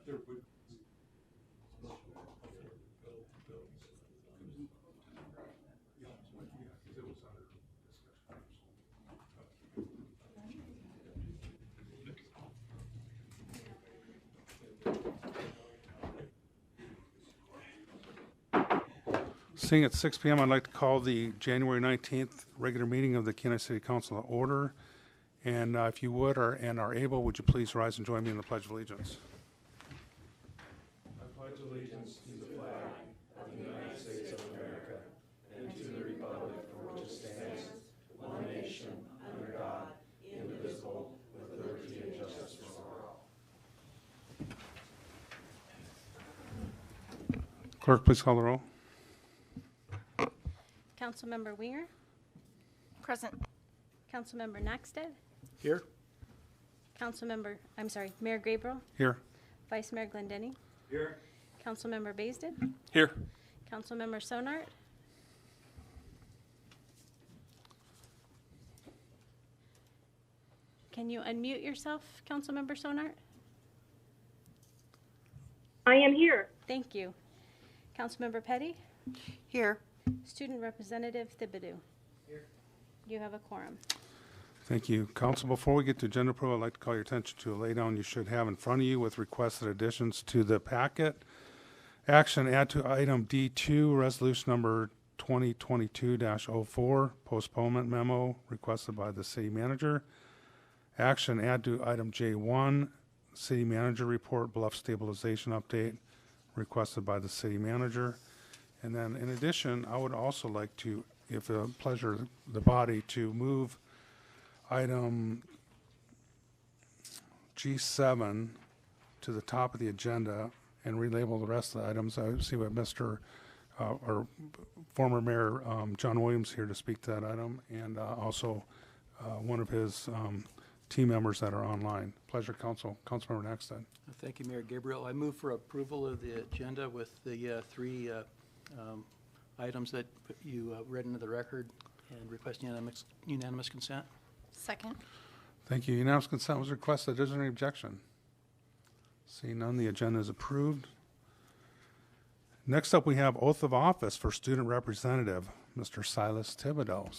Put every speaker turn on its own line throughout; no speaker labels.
there would.
Seeing at 6 p.m., I'd like to call the January 19th regular meeting of the Kenai City Council to order. And if you would and are able, would you please rise and join me in the Pledge of Allegiance?
I pledge allegiance to the flag of the United States of America and to the republic for which it stands, one nation, under God, indivisible, with liberty and justice for all.
Clerk, please call the roll.
Councilmember Winger,
Present.
Councilmember Naxted,
Here.
Mayor Gabriel,
Here.
Vice Mayor Glendenny,
Here.
Councilmember Baisden,
Here.
Councilmember Sonart, can you unmute yourself, Councilmember Sonart?
I am here.
Thank you. Councilmember Petty,
Here.
Student Representative Thibodeau.
Here.
You have a quorum.
Thank you. Council, before we get to agenda approval, I'd like to call your attention to a laydown you should have in front of you with requested additions to the packet. Action, add to item D2, resolution number 2022-04, postponement memo requested by the city manager. Action, add to item J1, city manager report, bluff stabilization update requested by the city manager. And then in addition, I would also like to, if it pleasure the body, to move item G7 to the top of the agenda and relabel the rest of the items. I see what Mr. Or former Mayor John Williams here to speak to that item, and also one of his team members that are online. Pleasure, Councilmember Naxted.
Thank you, Mayor Gabriel. I move for approval of the agenda with the three items that you read into the record and request unanimous consent.
Second.
Thank you. Unanimous consent was requested. Is there any objection? Seeing none, the agenda is approved. Next up, we have oath of office for student representative, Mr. Silas Thibodeau.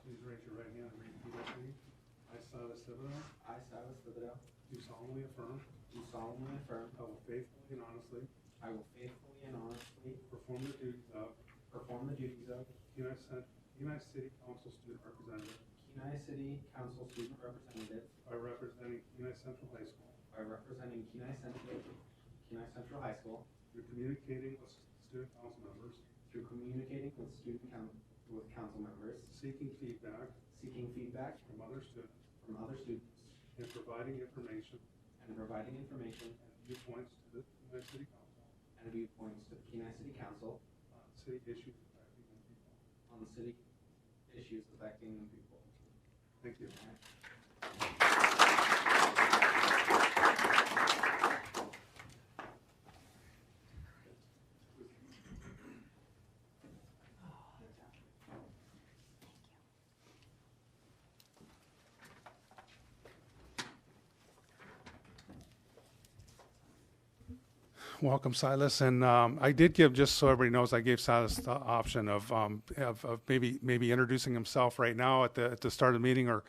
Please raise your right hand and repeat after me. I, Silas Thibodeau,
I, Silas Thibodeau,
do solemnly affirm
do solemnly affirm
I will faithfully and honestly
I will faithfully and honestly
perform the duties of
Kenai
Kenai City Council Student Representative
Kenai City Council Student Representative
by representing Kenai Central High School
by representing Kenai Central High School
through communicating with student council members,
through communicating with council members,
seeking feedback
from
from other students,
and
providing information
providing information
and viewpoints to the Kenai City Council
and viewpoints to the Kenai City Council
on city issues affecting young people.
on the city issues affecting young people.
Thank you. Welcome, Silas. And I did give, just so everybody knows, I gave Silas the option of maybe introducing himself right now at the start of the meeting, or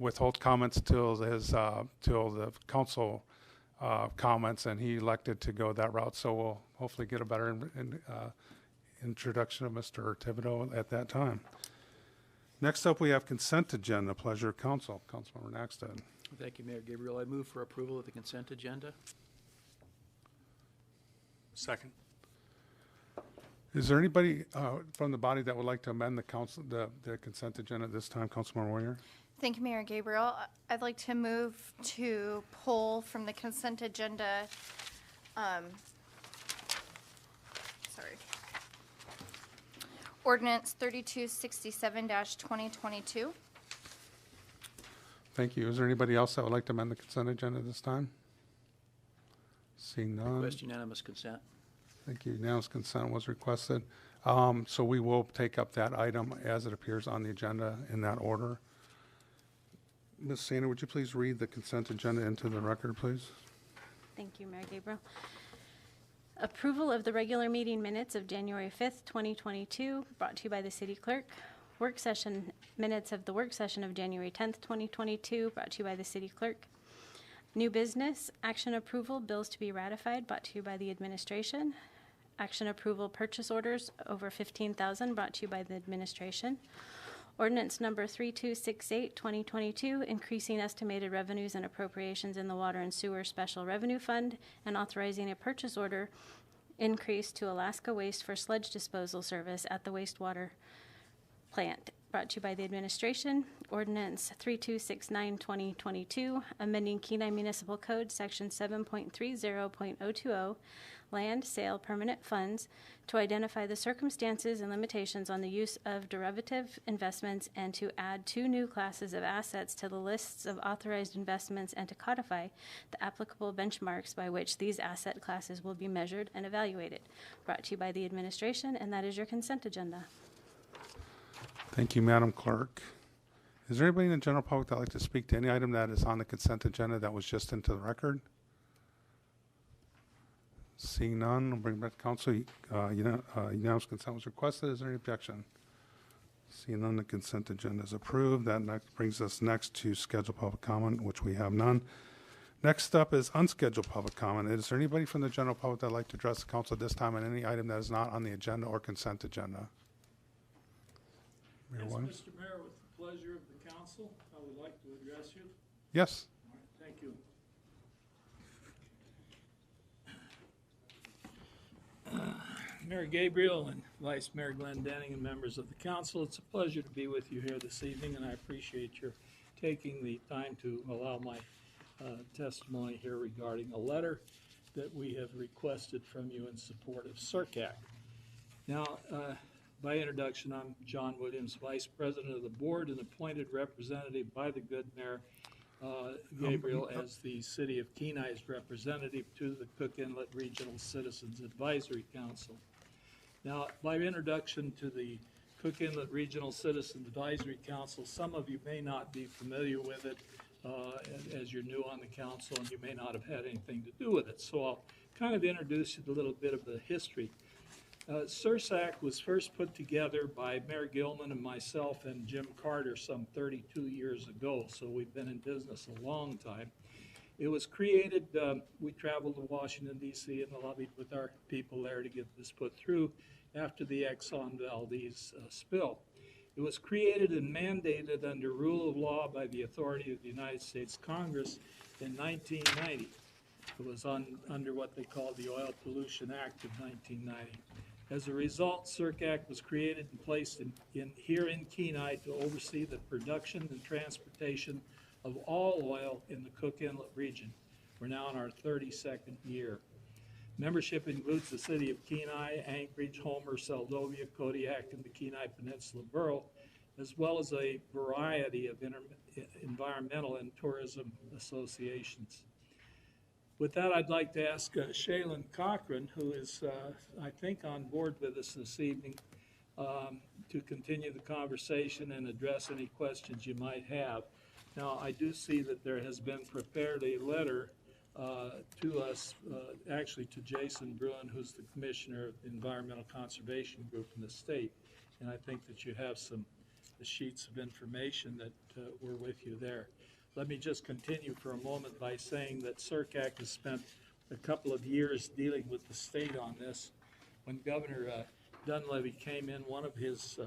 withhold comments till the council comments, and he elected to go that route. So we'll hopefully get a better introduction of Mr. Thibodeau at that time. Next up, we have consent agenda. Pleasure of council. Councilmember Naxted.
Thank you, Mayor Gabriel. I move for approval of the consent agenda.
Second.
Is there anybody from the body that would like to amend the consent agenda at this time? Councilmember Warrior.
Thank you, Mayor Gabriel. I'd like to move to pull from the consent agenda, Ordinance 3267-2022.
Thank you. Is there anybody else that would like to amend the consent agenda at this time? Seeing none.
Request unanimous consent.
Thank you. Unanimous consent was requested. So we will take up that item as it appears on the agenda in that order. Ms. Sainer, would you please read the consent agenda into the record, please?
Thank you, Mayor Gabriel. Approval of the regular meeting minutes of January 5th, 2022, brought to you by the city clerk. Work session minutes of the work session of January 10th, 2022, brought to you by the city clerk. New business, action approval, bills to be ratified, brought to you by the administration. Action approval, purchase orders over $15,000, brought to you by the administration. Ordinance number 3268, 2022, increasing estimated revenues and appropriations in the Water and Sewer Special Revenue Fund and authorizing a purchase order increase to Alaska Waste for sludge disposal service at the wastewater plant, brought to you by the administration. Ordinance 3269, 2022, amending Kenai Municipal Code, Section 7.30.020, land sale permanent funds, to identify the circumstances and limitations on the use of derivative investments and to add 2 new classes of assets to the lists of authorized investments and to codify the applicable benchmarks by which these asset classes will be measured and evaluated. Brought to you by the administration, and that is your consent agenda.
Thank you, Madam Clerk. Is there anybody in the general public that would like to speak to any item that is on the consent agenda that was just into the record? Seeing none, I'll bring it back to council. Unanimous consent was requested. Is there any objection? Seeing none, the consent agenda is approved. That brings us next to scheduled public comment, which we have none. Next up is unscheduled public comment. Is there anybody from the general public that would like to address the council at this time on any item that is not on the agenda or consent agenda? Mayor
Yes,
Williams?
Mr. Mayor, with the pleasure of the council, I would like to address you.
Yes.
All right, thank you. Mayor Gabriel and Vice Mayor Glenn Denning and members of the council, it's a pleasure to be with you here this evening, and I appreciate your taking the time to allow my testimony here regarding a letter that we have requested from you in support of CERCAC. Now, by introduction, I'm John Williams, Vice President of the Board and appointed representative by the good Mayor Gabriel as the City of Kenai's representative to the Cook Inlet Regional Citizens Advisory Council. Now, by introduction to the Cook Inlet Regional Citizens Advisory Council, some of you may not be familiar with it as you're new on the council, and you may not have had anything to do with it. So I'll kind of introduce you to a little bit of the history. CERSAC was first put together by Mayor Gilman and myself and Jim Carter some 32 years ago, so we've been in business a long time. It was created, we traveled to Washington, D.C. and lobbied with our people there to get this put through after the Exxon Valdez spill. It was created and mandated under rule of law by the authority of the United States Congress in 1990. It was under what they called the Oil Pollution Act of 1990. As a result, CERCAC was created and placed here in Kenai to oversee the production and transportation of all oil in the Cook Inlet region. We're now in our 32nd year. Membership includes the city of Kenai, Anchorage, Homer, Seldovia, Kodiak, and the Kenai Peninsula Borough, as well as a variety of environmental and tourism associations. With that, I'd like to ask Shaylin Cochran, who is, I think, on board with us this evening, to continue the conversation and address any questions you might have. Now, I do see that there has been prepared a letter to us, actually to Jason Bruin, who's the Commissioner of the Environmental Conservation Group in the state. And I think that you have the sheets of information that were with you there. Let me just continue for a moment by saying that CERCAC has spent a couple of years dealing with the state on this. When Governor Dunleavy came in, one of his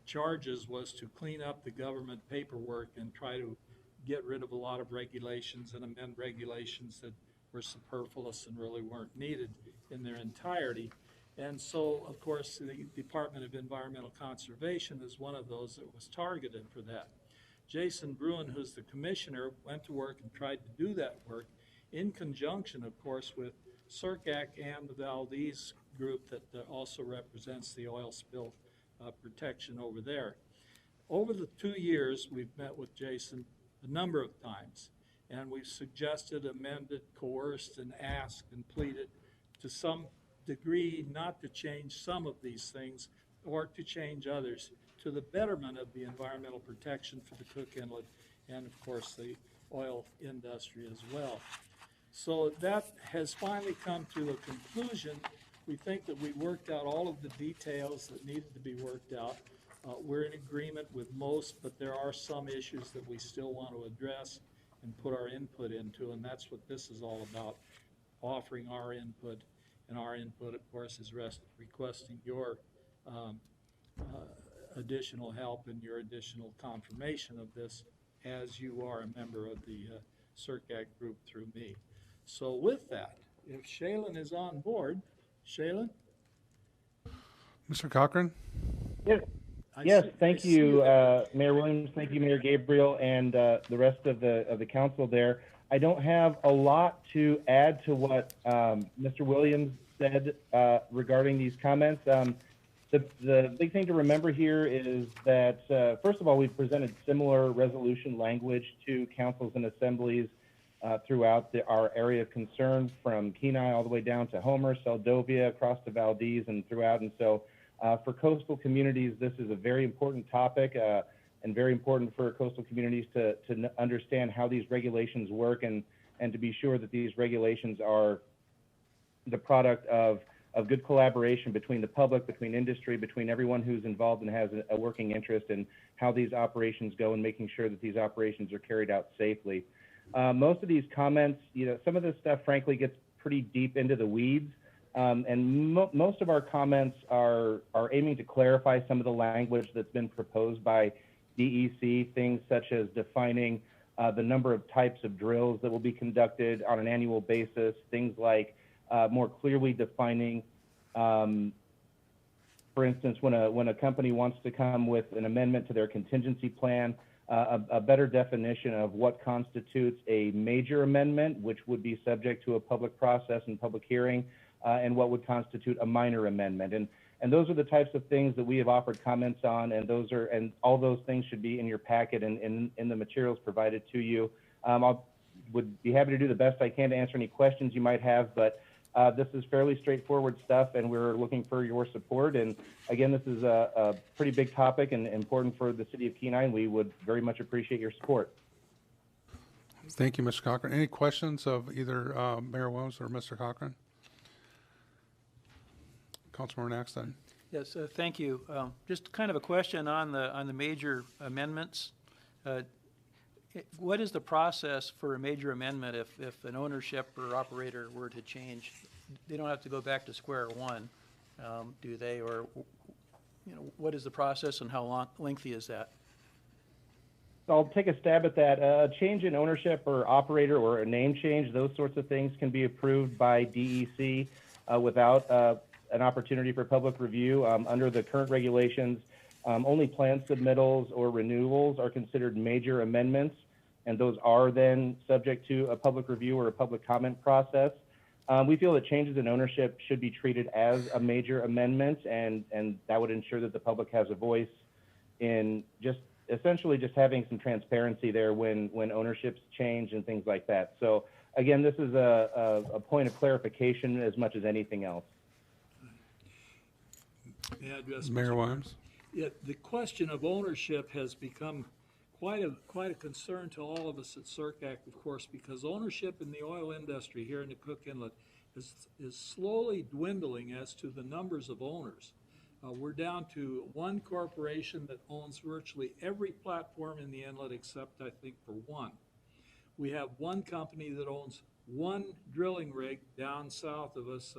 charges was to clean up the government paperwork and try to get rid of a lot of regulations and amend regulations that were superfluous and really weren't needed in their entirety. And so, of course, the Department of Environmental Conservation is one of those that was targeted for that. Jason Bruin, who's the commissioner, went to work and tried to do that work in conjunction, of course, with CERCAC and the Valdez group that also represents the oil spill protection over there. Over the 2 years, we've met with Jason a number of times, and we've suggested, amended, coerced, and asked and pleaded to some agreed not to change some of these things or to change others to the betterment of the environmental protection for the Cook Inlet and, of course, the oil industry as well. So that has finally come to a conclusion. We think that we worked out all of the details that needed to be worked out. We're in agreement with most, but there are some issues that we still want to address and put our input into, and that's what this is all about, offering our input. And our input, of course, is requesting your additional help and your additional confirmation of this as you are a member of the CIRCAC group through me. So with that, if Shaylin is on board, Shaylin?
Mr. Cochran?
Yes, thank you, Mayor Williams. Thank you, Mayor Gabriel, and the rest of the council there. I don't have a lot to add to what Mr. Williams said regarding these comments. The big thing to remember here is that, first of all, we've presented similar resolution language to councils and assemblies throughout our area of concern, from Kenai all the way down to Homer, Seldovia, across to Valdez, and throughout. And so for coastal communities, this is a very important topic and very important for coastal communities to understand how these regulations work and to be sure that these regulations are the product of good collaboration between the public, between industry, between everyone who's involved and has a working interest in how these operations go and making sure that these operations are carried out safely. Most of these comments, some of this stuff, frankly, gets pretty deep into the weeds. And most of our comments are aiming to clarify some of the language that's been proposed by DEC, things such as defining the number of types of drills that will be conducted on an annual basis, things like more clearly defining, for instance, when a company wants to come with an amendment to their contingency plan, a better definition of what constitutes a major amendment, which would be subject to a public process and public hearing, and what would constitute a minor amendment. And those are the types of things that we have offered comments on, and all those things should be in your packet and in the materials provided to you. I would be happy to do the best I can to answer any questions you might have, but this is fairly straightforward stuff, and we're looking for your support. And again, this is a pretty big topic and important for the city of Kenai, and we would very much appreciate your support.
Thank you, Mr. Cochran. Any questions of either Mayor Williams or Mr. Cochran? Councilmember Naxton.
Yes, thank you. Just kind of a question on the major amendments. What is the process for a major amendment if an ownership or operator were to change? They don't have to go back to square one, do they? Or, what is the process and how lengthy is that?
I'll take a stab at that. A change in ownership or operator or a name change, those sorts of things can be approved by DEC without an opportunity for public review. Under the current regulations, only plan submittals or renewals are considered major amendments, and those are then subject to a public review or a public comment process. We feel that changes in ownership should be treated as a major amendment, and that would ensure that the public has a voice in essentially just having some transparency there when ownerships change and things like that. So again, this is a point of clarification as much as anything else.
May I address
Mayor Williams?
Yeah, the question of ownership has become quite a concern to all of us at CIRCAC, of course, because ownership in the oil industry here in the Cook Inlet is slowly dwindling as to the numbers of owners. We're down to one corporation that owns virtually every platform in the inlet except, I think, for one. We have one company that owns one drilling rig down south of us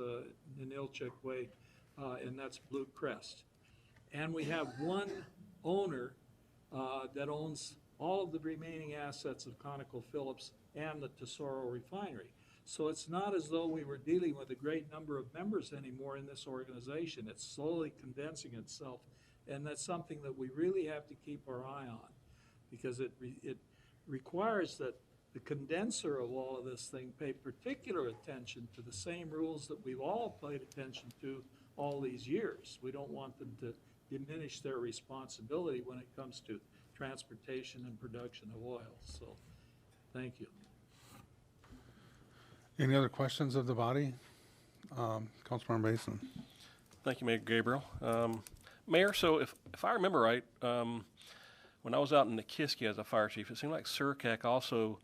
in Ilchik Way, and that's Blue Crest. And we have one owner that owns all of the remaining assets of ConocoPhillips and the Tesoro refinery. So it's not as though we were dealing with a great number of members anymore in this organization. It's slowly condensing itself, and that's something that we really have to keep our eye on, because it requires that the condenser of all of this thing pay particular attention to the same rules that we've all paid attention to all these years. We don't want them to diminish their responsibility when it comes to transportation and production of oil. So, thank you.
Any other questions of the body? Councilmember Mason.
Thank you, Mayor Gabriel. Mayor, so if I remember right, when I was out in Nikiski as a fire chief, it seemed like SERCAC also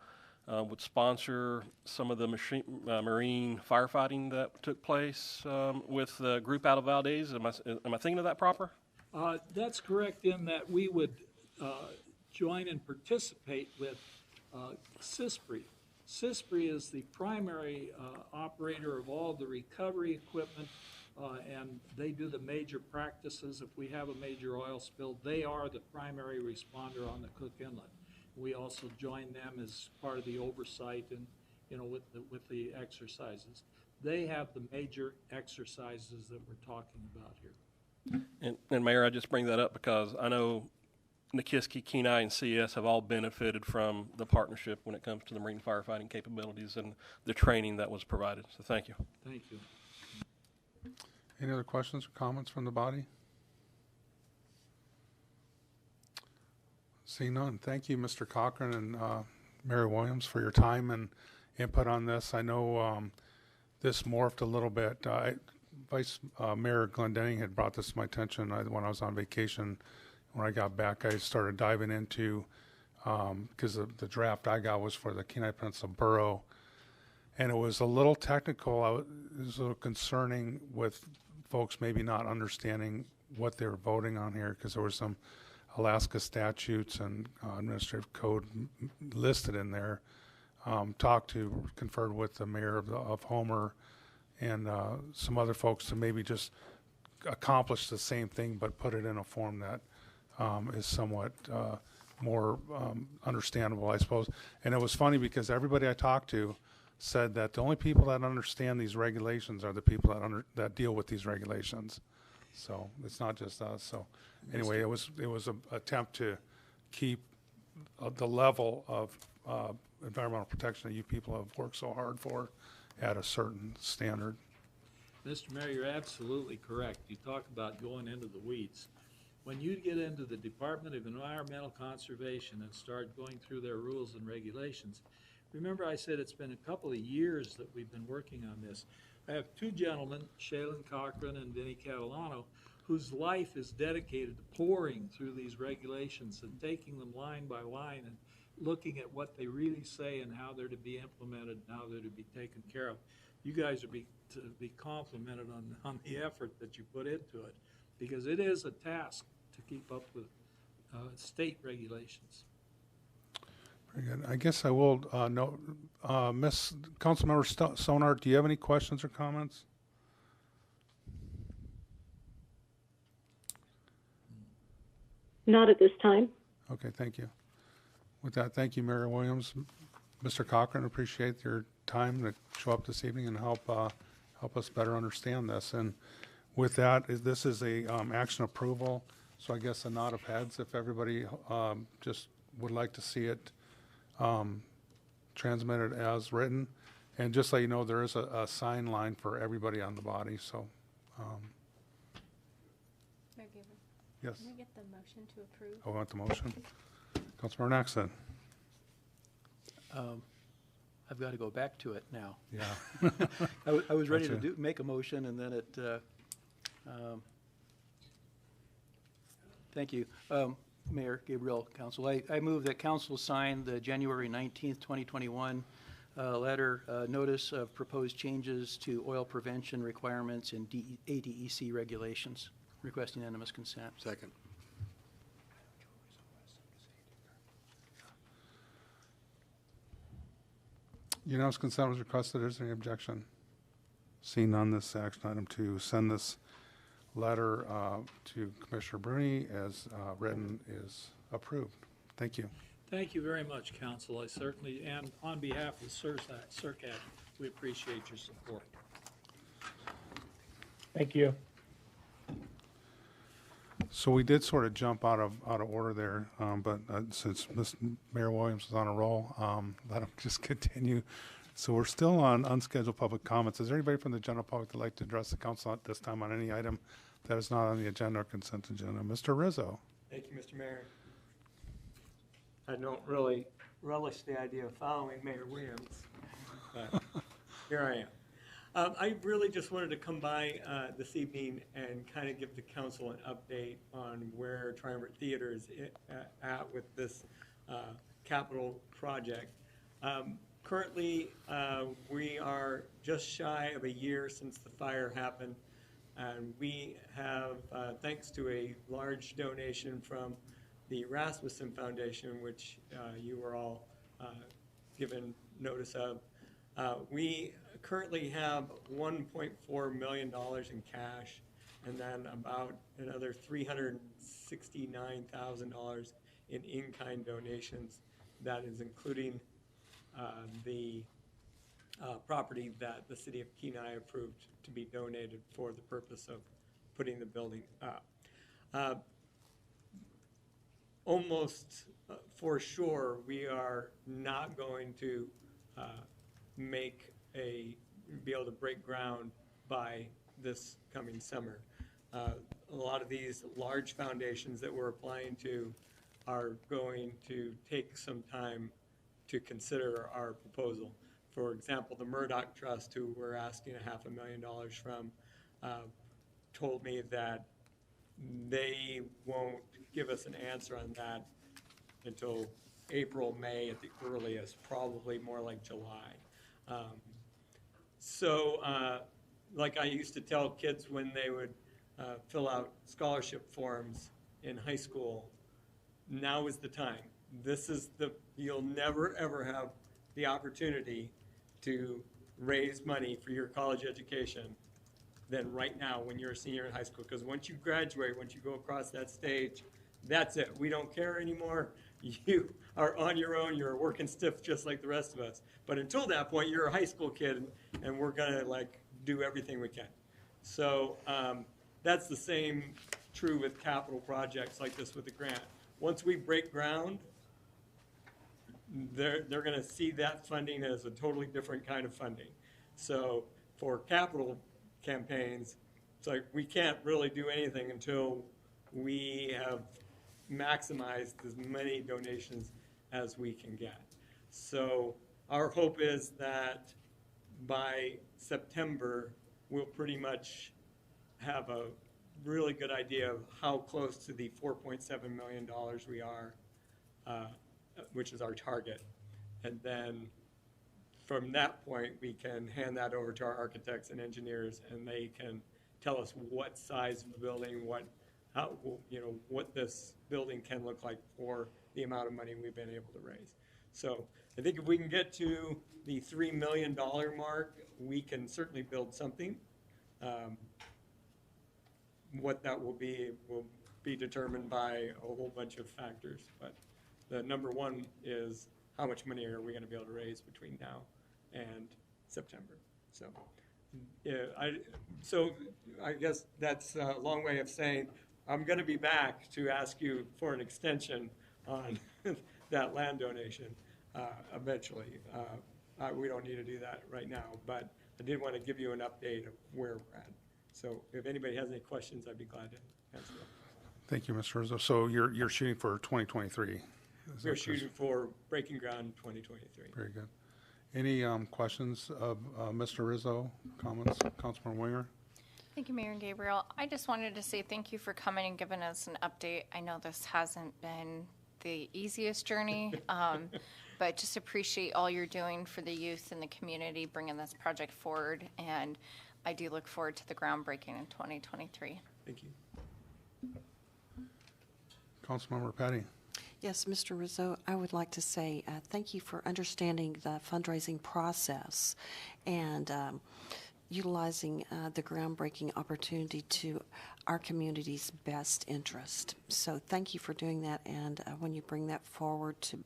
would sponsor some of the marine firefighting that took place with the group out of Valdez. Am I thinking of that proper?
That's correct in that we would join and participate with CISPRI. CISPRI is the primary operator of all the recovery equipment, and they do the major practices. If we have a major oil spill, they are the primary responder on the Cook Inlet. We also join them as part of the oversight and, with the exercises. They have the major exercises that we're talking about here.
And Mayor, I just bring that up because I know Nikiski, Kenai, and CS have all benefited from the partnership when it comes to the marine firefighting capabilities and the training that was provided. So thank you.
Thank you.
Any other questions or comments from the body? Seeing none. Thank you, Mr. Cochran and Mary Williams, for your time and input on this. I know this morphed a little bit. Vice Mayor Glendenning had brought this to my attention when I was on vacation. When I got back, I started diving into, because the draft I got was for the Kenai Peninsula Borough, and it was a little technical. It was a little concerning with folks maybe not understanding what they were voting on here, because there were some Alaska statutes and administrative code listed in there. Conferred with the mayor of Homer and some other folks to maybe just accomplish the same thing, but put it in a form that is somewhat more understandable, I suppose. And it was funny because everybody I talked to said that the only people that understand these regulations are the people that deal with these regulations. So it's not just us. So anyway, it was an attempt to keep the level of environmental protection that you people have worked so hard for at a certain standard.
Mr. Mayor, you're absolutely correct. You talk about going into the weeds. When you get into the Department of Environmental Conservation and start going through their rules and regulations, remember I said it's been a couple of years that we've been working on this. I have two gentlemen, Shaylin Cochran and Vinnie Catalano, whose life is dedicated to pouring through these regulations and taking them line by line and looking at what they really say and how they're to be implemented and how they're to be taken care of. You guys are to be complimented on the effort that you put into it, because it is a task to keep up with state regulations.
Very good. I guess I will note, Miss Councilmember Sonar, do you have any questions or comments?
Not at this time.
Okay, thank you. With that, thank you, Mary Williams. Mr. Cochran, appreciate your time to show up this evening and help us better understand this. And with that, this is a action approval, so I guess a nod of heads if everybody just would like to see it transmitted as written. And just so you know, there is a sign line for everybody on the body. So,
Mayor Gabriel,
yes.
can we get the motion to approve?
I want the motion. Councilmember Naxton.
I've got to go back to it now.
Yeah.
I was ready
Gotcha.
to make a motion, and then it. Thank you, Mayor Gabriel, Council. I move that Council sign the January 19th, 2021 letter notice of proposed changes to oil prevention requirements and ADEC regulations. Request unanimous consent.
Second.
Unanimous consent was requested. Is there any objection? Seeing none, this action item to send this letter to Commissioner Bruni as written is approved. Thank you.
Thank you very much, Council. I certainly, and on behalf of CERCAC, we appreciate your support.
Thank you.
So we did sort of jump out of order there, but since Ms. Mayor Williams is on a roll, let him just continue. So we're still on unscheduled public comments. Is there anybody from the general public that would like to address the council at this time on any item that is not on the agenda or consent agenda? Mr. Rizzo.
Thank you, Mr. Mayor. I don't really relish the idea of following Mayor Williams, but here I I really just wanted to come by this evening and kind of give the council an update on where Triumvirate Theater is at with this capital project. Currently, we are just shy of a year since the fire happened, and we have, thanks to a large donation from the Rasmussen Foundation, which you were all given notice of, we currently have $1.4 million in cash, and then about another $369,000 in in-kind donations. That is including the property that the city of Kenai approved to be donated for the purpose of putting the building up. Almost for sure, we are not going to be able to break ground by this coming summer. A lot of these large foundations that we're applying to are going to take some time to consider our proposal. For example, the Murdoch Trust, who we're asking $500,000 from, told me that they won't give us an answer on that until April, May at the earliest, probably more like July. Like I used to tell kids when they would fill out scholarship forms in high school, now is the time. You'll never ever have the opportunity to raise money for your college education than right now when you're a senior in high school. Because once you graduate, once you go across that stage, that's it. We don't care anymore. You are on your own. You're working stiff just like the rest of us. But until that point, you're a high school kid, and we're going to do everything we can. So that's the same true with capital projects like this with the grant. Once we break ground, they're going to see that funding as a totally different kind of funding. So for capital campaigns, it's like we can't really do anything until we have maximized as many donations as we can get. So our hope is that by September, we'll pretty much have a really good idea of how close to the $4.7 million we are, which is our target. And then from that point, we can hand that over to our architects and engineers, and they can tell us what size of the building, what this building can look like for the amount of money we've been able to raise. So I think if we can get to the $3 million mark, we can certainly build something. What that will be determined by a whole bunch of factors. But the number one is how much money are we going to be able to raise between now and September. So, I guess that's a long way of saying I'm going to be back to ask you for an extension on that land donation eventually. We don't need to do that right now, but I did want to give you an update of where we're at. So if anybody has any questions, I'd be glad to answer them.
Thank you, Mr. Rizzo. So you're shooting for 2023?
We're shooting for breaking ground 2023.
Very good. Any questions of Mr. Rizzo? Comments? Councilman Winger?
Thank you, Mayor and Gabriel. I just wanted to say thank you for coming and giving us an update. I know this hasn't been the easiest journey, but just appreciate all you're doing for the youth and the community, bringing this project forward, and I do look forward to the groundbreaking in 2023.
Thank you.
Councilmember Patty.
Yes, Mr. Rizzo, I would like to say thank you for understanding the fundraising process and utilizing the groundbreaking opportunity to our community's best interest. So thank you for doing that, and when you bring that forward to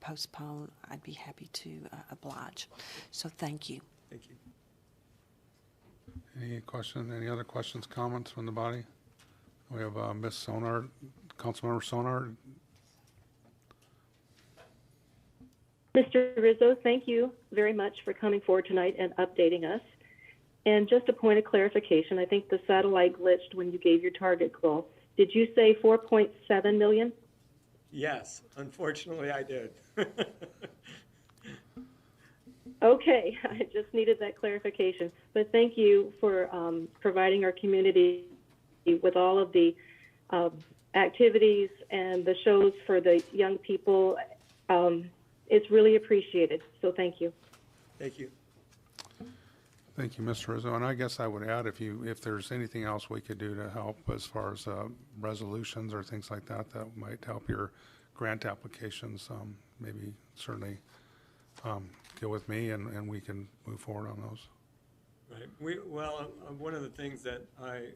postpone, I'd be happy to oblige. So thank you.
Thank you.
Any questions? Any other questions, comments from the body? We have Ms. Sonard, Councilmember Sonard.
Mr. Rizzo, thank you very much for coming forward tonight and updating us. And just a point of clarification, I think the satellite glitched when you gave your target goal. Did you say 4.7 million?
Yes, unfortunately I did.
Okay, I just needed that clarification. But thank you for providing our community with all of the activities and the shows for the young people. It's really appreciated, so thank you.
Thank you.
Thank you, Mr. Rizzo. And I guess I would add, if there's anything else we could do to help as far as resolutions or things like that that might help your grant applications, maybe certainly get with me and we can move forward on those.
Right. One of the things that I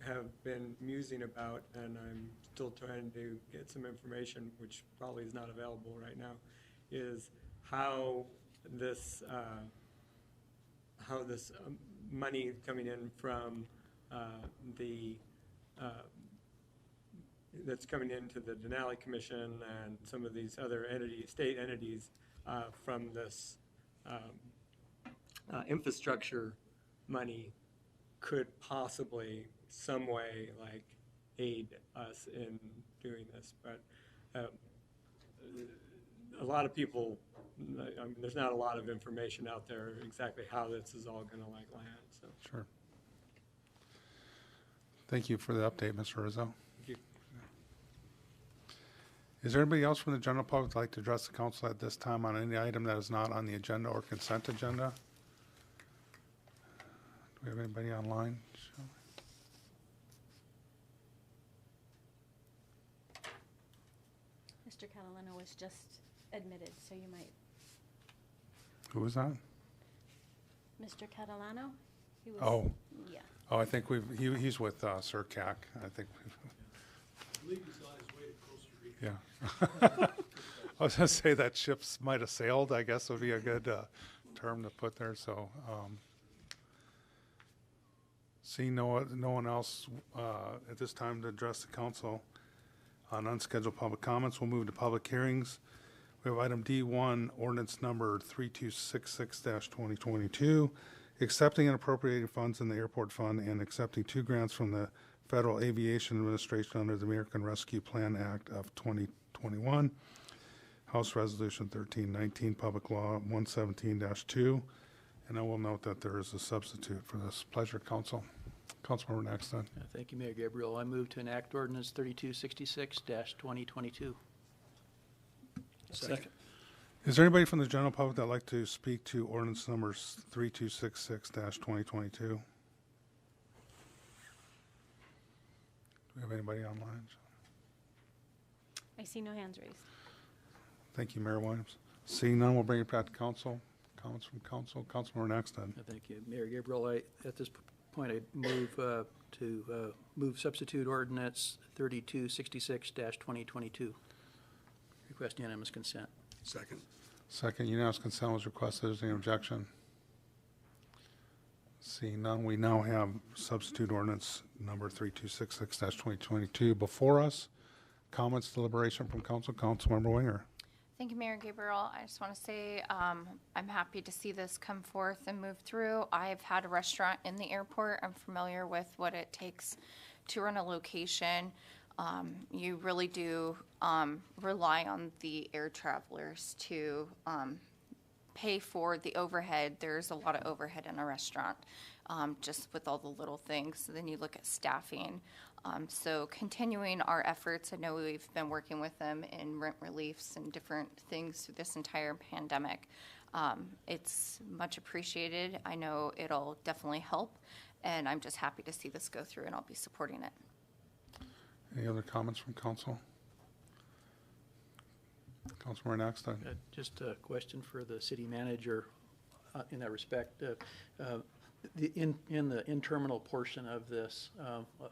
have been musing about, and I'm still trying to get some information, which probably is not available right now, is how this money coming in from that's coming into the Denali Commission and some of these other entities, state entities, from this infrastructure money could possibly some way like aid us in doing this. But a lot of people, I mean, there's not a lot of information out there exactly how this is all going to like land. So.
Sure. Thank you for the update, Mr. Rizzo.
Thank you.
Is there anybody else from the general public who'd like to address the council at this time on any item that is not on the agenda or consent agenda? Do we have anybody online?
Mr. Catalano was just admitted, so you might.
Who was that?
Mr. Catalano? He was,
Oh.
Yeah.
Oh, I think he's with SERCAC. I think
I believe he's on his way to Costa Rica.
yeah. I was going to say that ships might have sailed, I guess would be a good term to put there. So, seeing no one else at this time to address the council on unscheduled public comments, we'll move to public hearings. We have item D1, ordinance number 3266-2022, accepting and appropriating funds in the airport fund and accepting 2 grants from the Federal Aviation Administration under the American Rescue Plan Act of 2021, House Resolution 1319, Public Law 117-2. And I will note that there is a substitute for this. Pleasure, Council. Councilmember Naxton.
Thank you, Mayor Gabriel. I move to enact ordinance 3266-2022.
Second.
Is there anybody from the general public that would like to speak to ordinance numbers 3266-2022? Do we have anybody online?
I see no hands raised.
Thank you, Mayor Williams. Seeing none, we'll bring it back to council. Comments from council. Councilmember Naxton.
Thank you, Mayor Gabriel. At this point, I move move substitute ordinance 3266-2022. Request unanimous consent.
Second.
Second, unanimous consent was requested. Is there any objection? Seeing none, we now have substitute ordinance number 3266-2022 before us. Comments, deliberation from council. Councilmember Winger.
Thank you, Mayor Gabriel. I just want to say I'm happy to see this come forth and move through. I've had a restaurant in the airport. I'm familiar with what it takes to run a location. You really do rely on the air travelers to pay for the overhead. There's a lot of overhead in a restaurant, just with all the little things. So then you look at staffing. So continuing our efforts, I know we've been working with them in rent reliefs and different things through this entire pandemic. It's much appreciated. I know it'll definitely help, and I'm just happy to see this go through, and I'll be supporting it.
Any other comments from council? Councilmember Naxton.
Just a question for the city manager in that respect. In the in-terminal portion of this,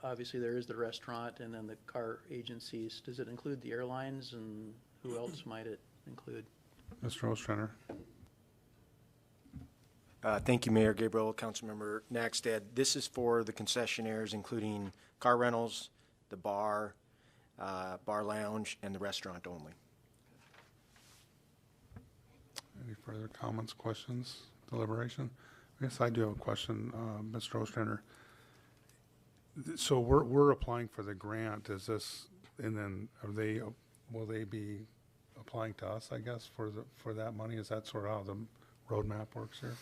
obviously there is the restaurant and then the car agencies. Does it include the airlines, and who else might it include?
Mr. Ostrander.
Thank you, Mayor Gabriel, Councilmember Naxted. This is for the concessionaires, including car rentals, the bar, bar lounge, and the restaurant only.
Any further comments, questions, deliberation? Yes, I do have a question, Mr. Ostrander. So we're applying for the grant. Is this, and then will they be applying to us, I guess, for that money? Is that sort of how the roadmap works here.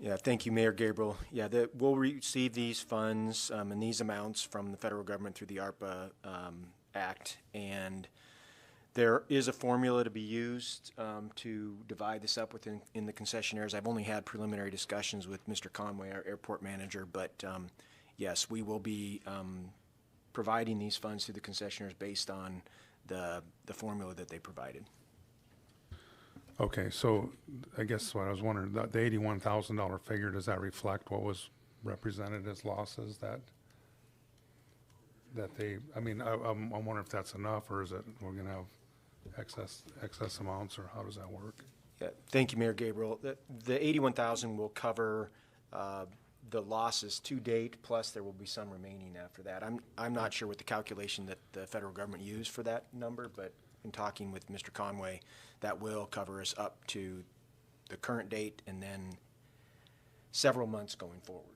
Yeah, thank you, Mayor Gabriel. Yeah, we'll receive these funds and these amounts from the federal government through the ARPA Act, and there is a formula to be used to divide this up in the concessionaires. I've only had preliminary discussions with Mr. Conway, our airport manager, but yes, we will be providing these funds to the concessionaires based on the formula that they provided.
Okay, so I guess what I was wondering, the $81,000 figure, does that reflect what was represented as losses that they, I mean, I'm wondering if that's enough, or is it, we're gonna have excess amounts, or how does that work?
Yeah, thank you, Mayor Gabriel. The 81,000 will cover the losses to date, plus there will be some remaining after that. I'm not sure what the calculation that the federal government used for that number, but in talking with Mr. Conway, that will cover us up to the current date and then several months going forward.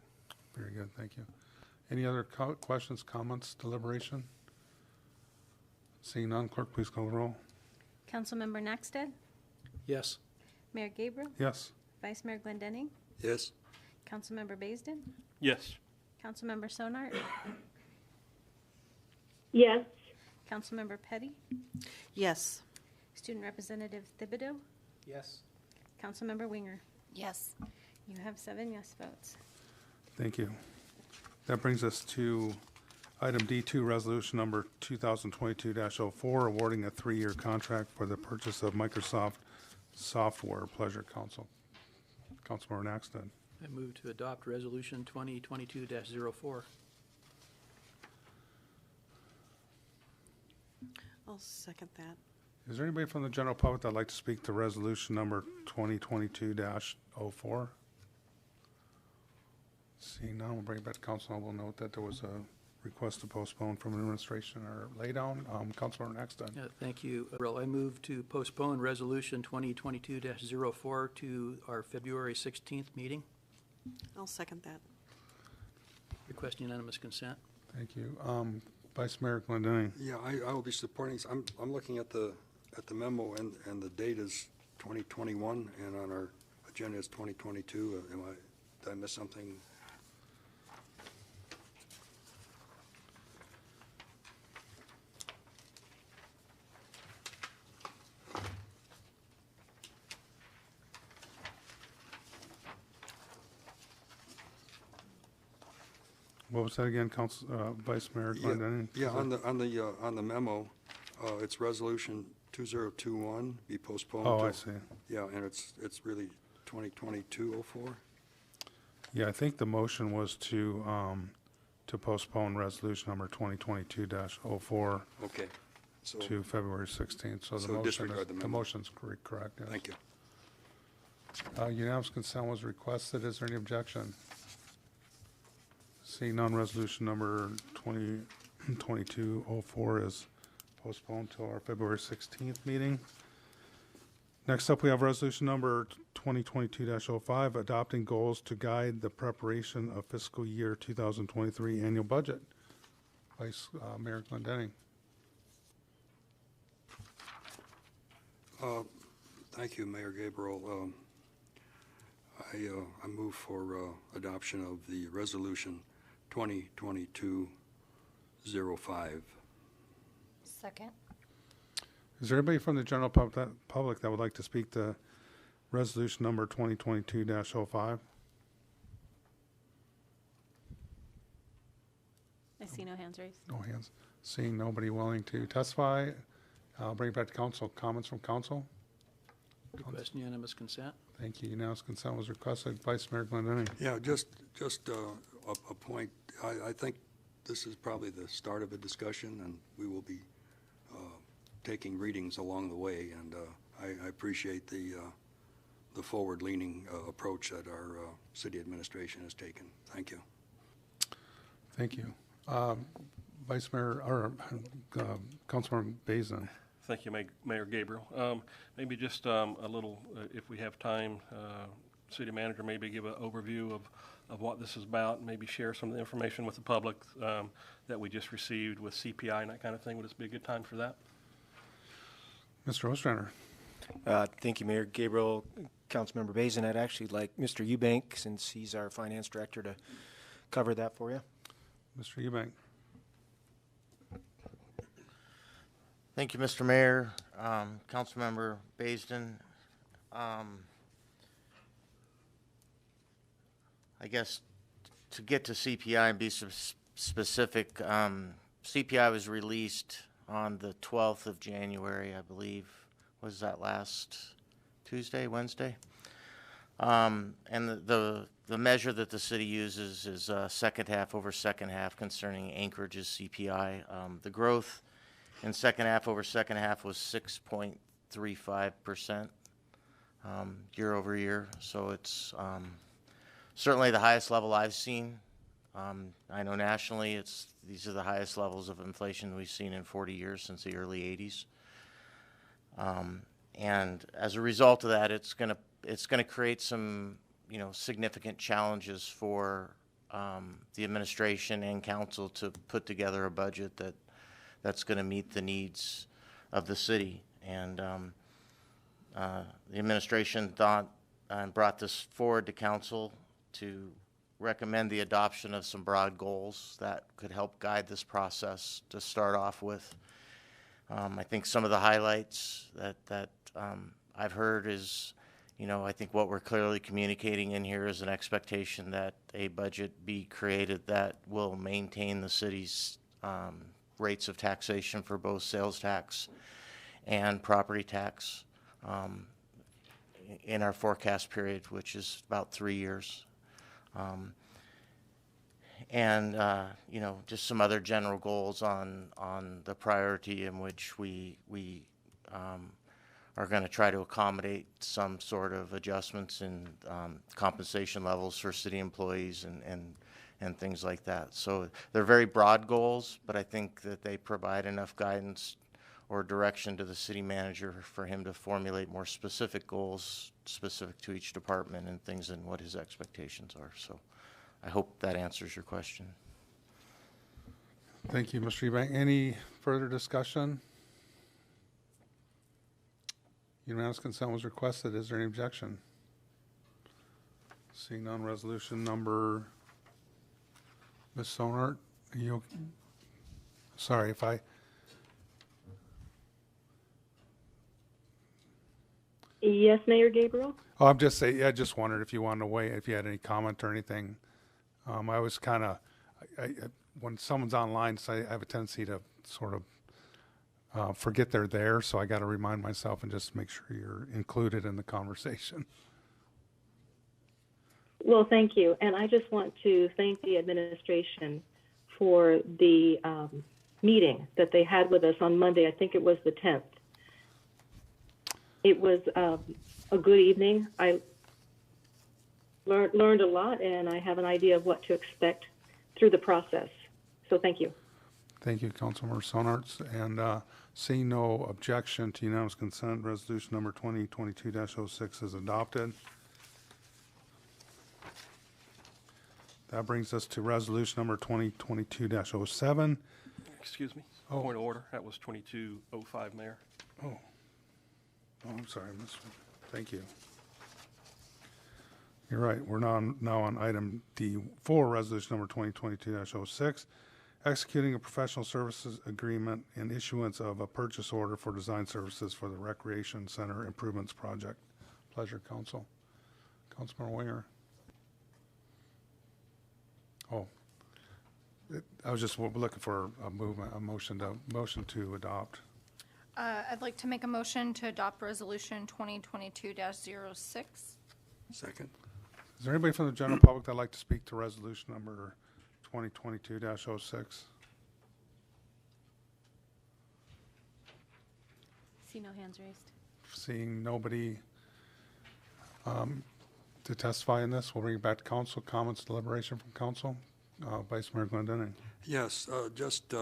Very good, thank you. Any other questions, comments, deliberation? Seeing none, clerk, please call the roll.
Councilmember Naxted,
Yes.
Mayor Gabriel,
Yes.
Vice Mayor Glendenning,
Yes.
Councilmember Baisden,
Yes.
Councilmember Sonart,
Yes.
Councilmember Petty,
Yes.
Student Representative Thibodeau,
Yes.
Councilmember Winger.
Yes.
You have 7 yes votes.
Thank you. That brings us to item D2, resolution number 2022-04, awarding a 3-year contract for the purchase of Microsoft software. Pleasure, Councilmember Naxton.
I move to adopt Resolution 2022-04.
I'll second that.
Is there anybody from the general public that'd like to speak to resolution number 2022-04? Seeing none, we'll bring it back to council. We'll note that there was a request to postpone from administration or lay down. Councilmember Naxton.
Thank you. I move to postpone Resolution 2022-04 to our February 16th meeting.
I'll second that.
Request unanimous consent.
Thank you. Vice Mayor Glendenning.
Yeah, I will be supporting. I'm looking at the memo, and the date is 2021, and on our agenda is 2022. Did I miss something?
What was that again, Vice Mayor Glendenning?
Yeah, on the memo, it's resolution 2021 be postponed.
Oh, I see.
Yeah, and it's really 2022-04.
Yeah, I think the motion was to postpone resolution number 2022-04
Okay. So,
to February 16th. So
So disregard the
the
memo.
motion's correct. Yes.
thank you.
Unanimous consent was requested. Is there any objection? Seeing none, resolution number 2022-04 is postponed till our February 16th meeting. Next up, we have resolution number 2022-05, adopting goals to guide the preparation of fiscal year 2023 annual budget. Vice Mayor Glendenning.
Thank you, Mayor Gabriel. I move for adoption of the resolution 2022-05.
Second.
Is there anybody from the general public that would like to speak to resolution number 2022-05?
I see no hands raised.
No hands. Seeing nobody willing to testify, I'll bring it back to council. Comments from council?
Request unanimous consent.
Thank you. Unanimous consent was requested. Vice Mayor Glendenning.
Yeah, just a point. I think this is probably the start of a discussion, and we will be taking readings along the way. And I appreciate the forward-leaning approach that our city administration has taken. Thank you.
Thank you. Vice Mayor, or Councilmember Baisden.
Thank you, Mayor Gabriel. Maybe just a little, if we have time, city manager maybe give an overview of what this is about, and maybe share some of the information with the public that we just received with CPI and that kind of thing. Would this be a good time for that?
Mr. Ostrander.
Thank you, Mayor Gabriel. Councilmember Bazin, I'd actually like Mr. Eubank, since he's our finance director, to cover that for you.
Mr. Eubank.
Thank you, Mr. Mayor, Councilmember Baisden. I guess to get to CPI and be specific, CPI was released on the 12th of January, I believe. Was that last Tuesday, Wednesday? And the measure that the city uses is second half over second half concerning Anchorage's CPI. The growth in second half over second half was 6.35% year over year. So it's certainly the highest level I've seen. I know nationally these are the highest levels of inflation we've seen in 40 years since the early 80s. And as a result of that, it's going to create some significant challenges for the administration and council to put together a budget that's going to meet the needs of the city. And the administration thought and brought this forward to council to recommend the adoption of some broad goals that could help guide this process to start off with. I think some of the highlights that I've heard is, I think what we're clearly communicating in here is an expectation that a budget be created that will maintain the city's rates of taxation for both sales tax and property tax in our forecast period, which is about 3 years. And just some other general goals on the priority in which we are going to try to accommodate some sort of adjustments in compensation levels for city employees and things like that. So they're very broad goals, but I think that they provide enough guidance or direction to the city manager for him to formulate more specific goals specific to each department and things and what his expectations are. So I hope that answers your question.
Thank you, Mr. Eubank. Any further discussion? Unanimous consent was requested. Is there any objection? Seeing none, resolution number, Ms. Sonart, are you, sorry if I.
Yes, Mayor Gabriel?
Oh, I'm just saying, I just wondered if you wanted to weigh, if you had any comment or anything. I was kind of, when someone's online, so I have a tendency to sort of forget they're there, so I got to remind myself and just make sure you're included in the conversation.
Well, thank you. And I just want to thank the administration for the meeting that they had with us on Monday. I think it was the 10th. It was a good evening. I learned a lot, and I have an idea of what to expect through the process. So thank you.
Thank you, Councilmember Sonarts. And seeing no objection to unanimous consent, resolution number 2022-06 is adopted. That brings us to resolution number 2022-07.
Excuse me. Point of order. That was 2205, Mayor.
Oh, I'm sorry. Thank you. You're right. We're now on item D4, resolution number 2022-06, executing a professional services agreement and issuance of a purchase order for design services for the Recreation Center Improvements Project. Pleasure, Council. Councilmember Winger. Oh, I was just looking for a motion to adopt.
I'd like to make a motion to adopt resolution 2022-06.
Second.
Is there anybody from the general public that'd like to speak to resolution number 2022-06?
See no hands raised.
Seeing nobody to testify in this, we'll bring it back to council. Comments, deliberation from council. Vice Mayor Glendening.
Yes, just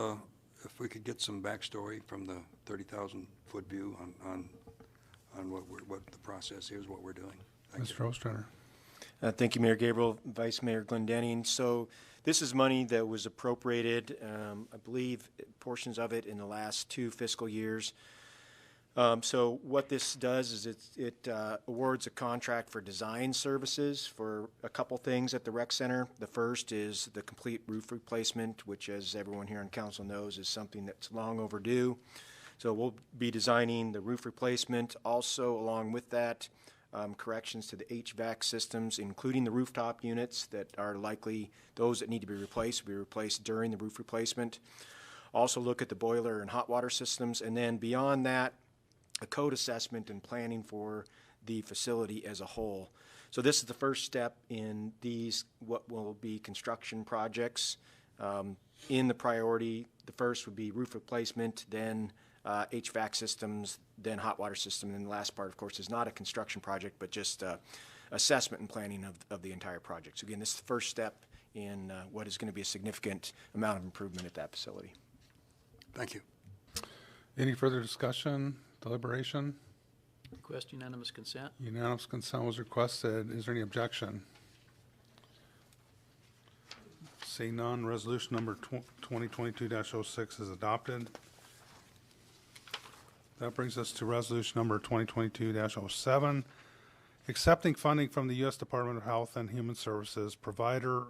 if we could get some backstory from the 30,000-foot view on what the process is, what we're doing.
Mr. Ostrander.
Thank you, Mayor Gabriel, Vice Mayor Glendening. So this is money that was appropriated, I believe, portions of it in the last 2 fiscal years So what this does is it awards a contract for design services for a couple things at the rec center. The first is the complete roof replacement, which, as everyone here on council knows, is something that's long overdue. So we'll be designing the roof replacement. Also, along with that, corrections to the HVAC systems, including the rooftop units that are likely those that need to be replaced will be replaced during the roof replacement. Also look at the boiler and hot water systems, and then beyond that, a code assessment and planning for the facility as a whole. So this is the first step in these, what will be construction projects. In the priority, the first would be roof replacement, then HVAC systems, then hot water system, and the last part, of course, is not a construction project, but just assessment and planning of the entire project. So again, this is the first step in what is going to be a significant amount of improvement at that facility.
Thank you.
Any further discussion, deliberation?
Request unanimous consent.
Unanimous consent was requested. Is there any objection? Seeing none, resolution number 2022-06 is adopted. That brings us to resolution number 2022-07, accepting funding from the U.S. Department of Health and Human Services Provider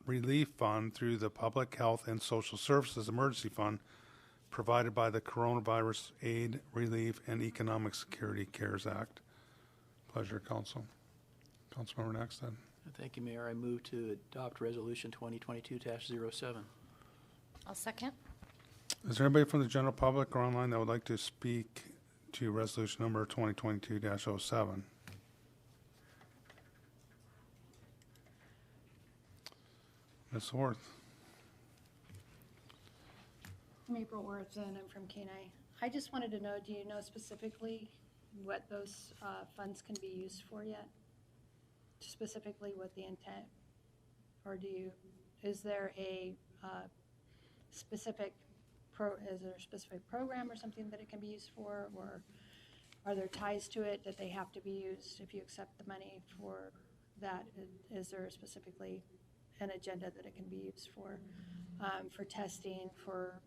Relief Fund through the Public Health and Social Services Emergency Fund provided by the Coronavirus Aid, Relief, and Economic Security CARES Act. Pleasure, Council. Councilmember Naxton.
Thank you, Mayor. I move to adopt resolution 2022-07.
I'll second.
Is there anybody from the general public or online that would like to speak to resolution number 2022-07? Ms. Worth.
I'm April Worth, and I'm from Kenai. I just wanted to know, do you know specifically what those funds can be used for yet? Specifically what the intent, or is there a specific program or something that it can be used for, or are there ties to it that they have to be used if you accept the money for that? Is there specifically an agenda that it can be used for testing, for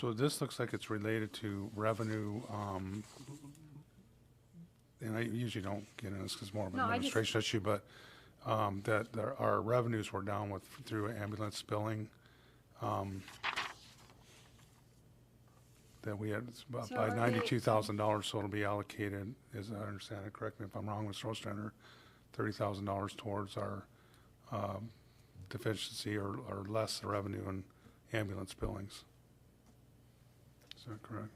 So this looks like it's related to revenue, and I usually don't get into this because it's more of an administration issue, but that our revenues were down through ambulance billing. That we had by $92,000, so it'll be allocated, as I understand it, correct me if I'm wrong, Mr. Ostrander, $30,000 towards our deficiency or less revenue in ambulance billings. Is that correct?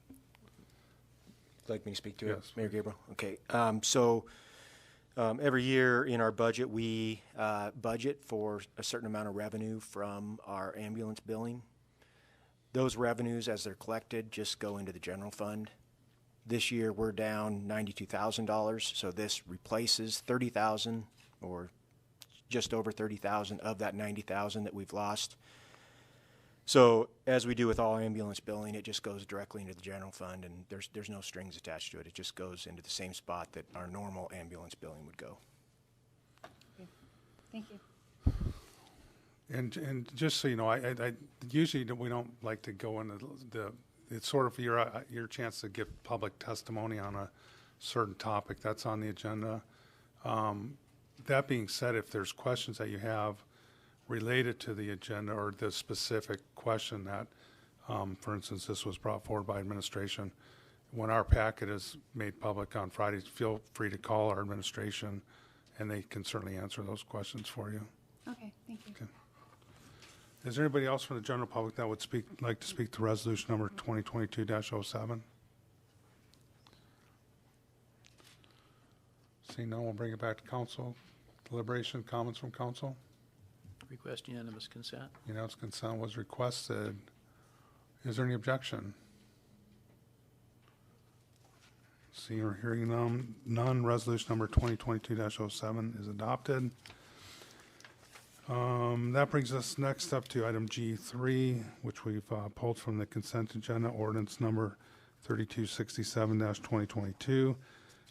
Would you like me to speak to
Yes,
it, Mayor Gabriel? Okay. Every year in our budget, we budget for a certain amount of revenue from our ambulance billing. Those revenues, as they're collected, just go into the general fund. This year, we're down $92,000, so this replaces $30,000 or just over $30,000 of that $90,000 that we've lost. So as we do with all ambulance billing, it just goes directly into the general fund, and there's no strings attached to it. It just goes into the same spot that our normal ambulance billing would go.
Okay. Thank you.
And just so you know, I usually we don't like to go into it's sort of your chance to give public testimony on a certain topic that's on the agenda. That being said, if there's questions that you have related to the agenda or the specific question that, for instance, this was brought forward by administration, when our packet is made public on Fridays, feel free to call our administration, and they can certainly answer those questions for you.
Okay, thank you.
Okay. Is there anybody else from the general public that would like to speak to resolution number 2022-07? Seeing none, we'll bring it back to council. Deliberation, comments from council?
Request unanimous consent.
Unanimous consent was requested. Is there any objection? Seeing or hearing none, resolution number 2022-07 is adopted. That brings us next up to item G3, which we've pulled from the consent agenda, ordinance number 3267-2022,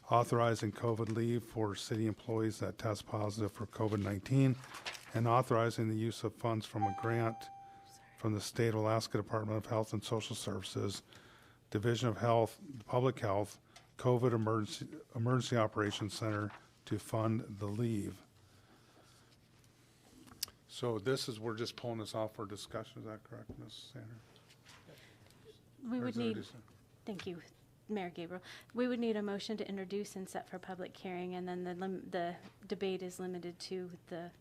authorizing COVID leave for city employees that test positive for COVID-19 and authorizing the use of funds from a grant from the State of Alaska Department of Health and Social Services, Division of Health, Public Health, COVID Emergency Operations Center to fund the leave. So this is, we're just pulling this off for discussion, is that correct, Ms. Sanders?
We
Or
would
is there
need,
just
thank you, Mayor Gabriel. We would need a motion to introduce and set for public hearing, and then the debate is limited to
the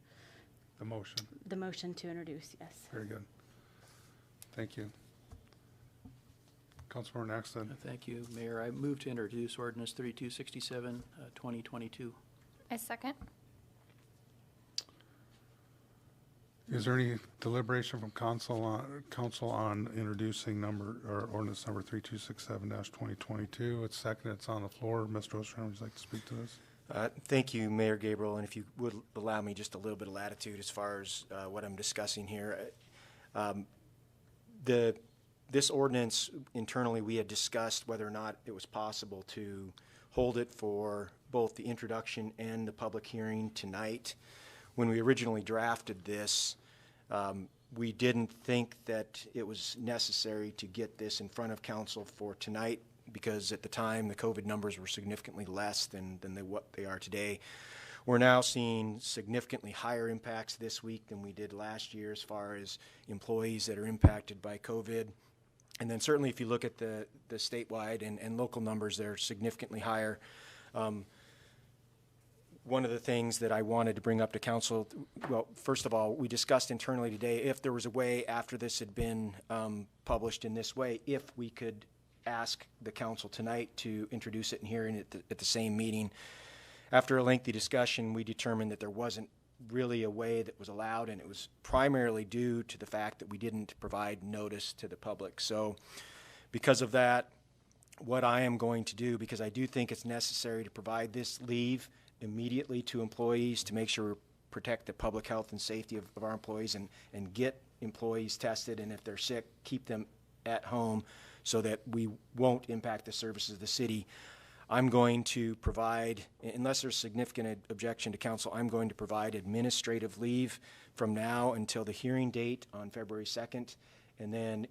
motion?
the motion to introduce, yes.
Very good. Thank you. Councilmember Axton.
Thank you, Mayor. I move to introduce ordinance 3267, 2022.
I second.
Is there any deliberation from council on introducing ordinance number 3267-2022? It's second, it's on the floor. Mr. Ostrander, would you like to speak to this?
Thank you, Mayor Gabriel, and if you would allow me just a little bit of latitude as far as what I'm discussing here. This ordinance, internally, we had discussed whether or not it was possible to hold it for both the introduction and the public hearing tonight. When we originally drafted this, we didn't think that it was necessary to get this in front of council for tonight because at the time the COVID numbers were significantly less than what they are today. We're now seeing significantly higher impacts this week than we did last year as far as employees that are impacted by COVID. And then certainly if you look at the statewide and local numbers, they're significantly higher. One of the things that I wanted to bring up to council, well, first of all, we discussed internally today if there was a way after this had been published in this way, if we could ask the council tonight to introduce it and hearing it at the same meeting. After a lengthy discussion, we determined that there wasn't really a way that was allowed, and it was primarily due to the fact that we didn't provide notice to the public. So because of that, what I am going to do, because I do think it's necessary to provide this leave immediately to employees to make sure we protect the public health and safety of our employees and get employees tested, and if they're sick, keep them at home so that we won't impact the services of the city. I'm going to provide, unless there's significant objection to council, I'm going to provide administrative leave from now until the hearing date on February 2nd. And then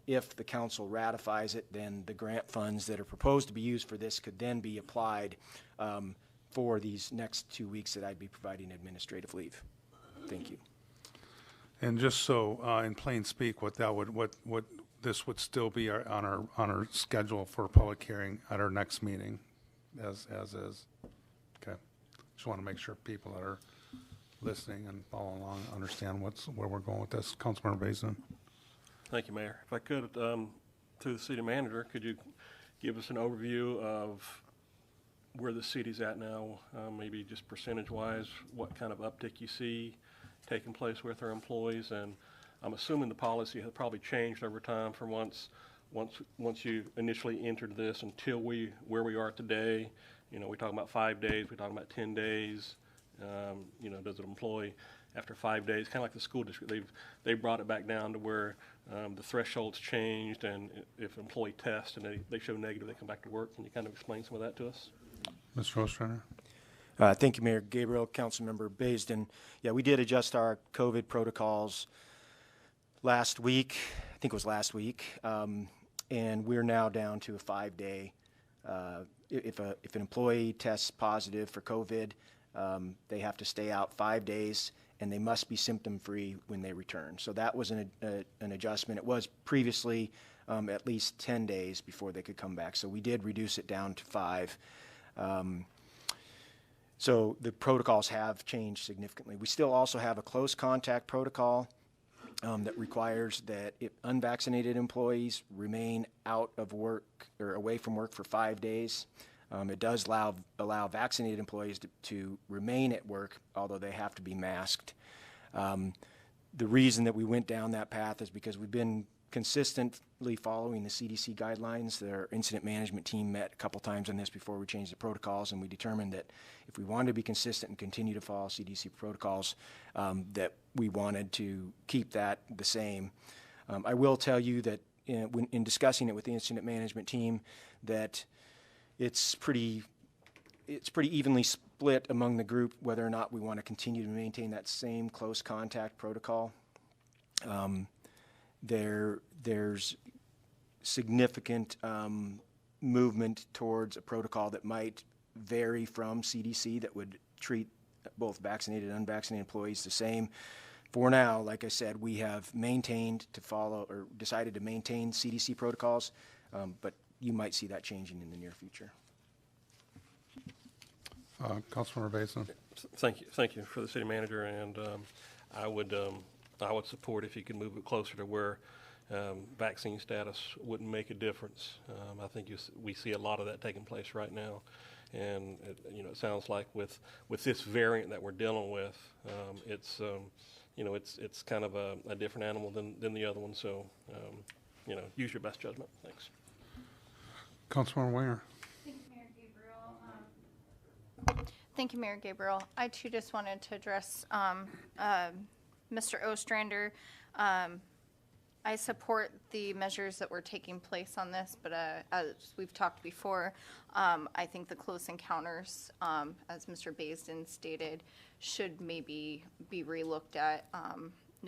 if the council ratifies it, then the grant funds that are proposed to be used for this could then be applied for these next 2 weeks that I'd be providing administrative leave. Thank you.
And just so in plain speak, what this would still be on our schedule for a public hearing at our next meeting, as is. Okay. Just want to make sure people that are listening and following along understand where we're going with this. Councilmember Basin.
Thank you, Mayor. If I could, through the city manager, could you give us an overview of where the city's at now, maybe just percentage-wise, what kind of uptick you see taking place with our employees? And I'm assuming the policy has probably changed over time from once you initially entered this until where we are today. You know, we talk about 5 days, we talk about 10 days. You know, does an employee after 5 days, kind of like the school district, they've brought it back down to where the threshold's changed, and if an employee tests and they show negative, they come back to work. Can you kind of explain some of that to us?
Mr. Ostrander.
Thank you, Mayor Gabriel, Councilmember Baisden. Yeah, we did adjust our COVID protocols last week. I think it was last week, and we're now down to a 5-day. If an employee tests positive for COVID, they have to stay out 5 days, and they must be symptom-free when they return. So that was an adjustment. It was previously at least 10 days before they could come back. So we did reduce it down to 5. So the protocols have changed significantly. We still also have a close contact protocol that requires that if unvaccinated employees remain out of work or away from work for 5 days. It does allow vaccinated employees to remain at work, although they have to be masked. The reason that we went down that path is because we've been consistently following the CDC guidelines. Their incident management team met a couple times on this before we changed the protocols, and we determined that if we wanted to be consistent and continue to follow CDC protocols, that we wanted to keep that the same. I will tell you that in discussing it with the incident management team, that it's pretty evenly split split among the group whether or not we want to continue to maintain that same close contact protocol. There's significant movement towards a protocol that might vary from CDC that would treat both vaccinated and unvaccinated employees the same. For now, like I said, we have maintained to follow or decided to maintain CDC protocols, but you might see that changing in the near future.
Councilmember Basin.
Thank you for the city manager, and I would support if you could move it closer to where vaccine status wouldn't make a difference. I think we see a lot of that taking place right now, and it sounds like with this variant that we're dealing with, it's kind of a different animal than the other one. So use your best judgment. Thanks.
Councilmember Winger.
Thank you, Mayor Gabriel. I too just wanted to address Mr. Ostrander. I support the measures that were taking place on this, but as we've talked before, I think the close encounters, as Mr. Baisden stated, should maybe be relooked at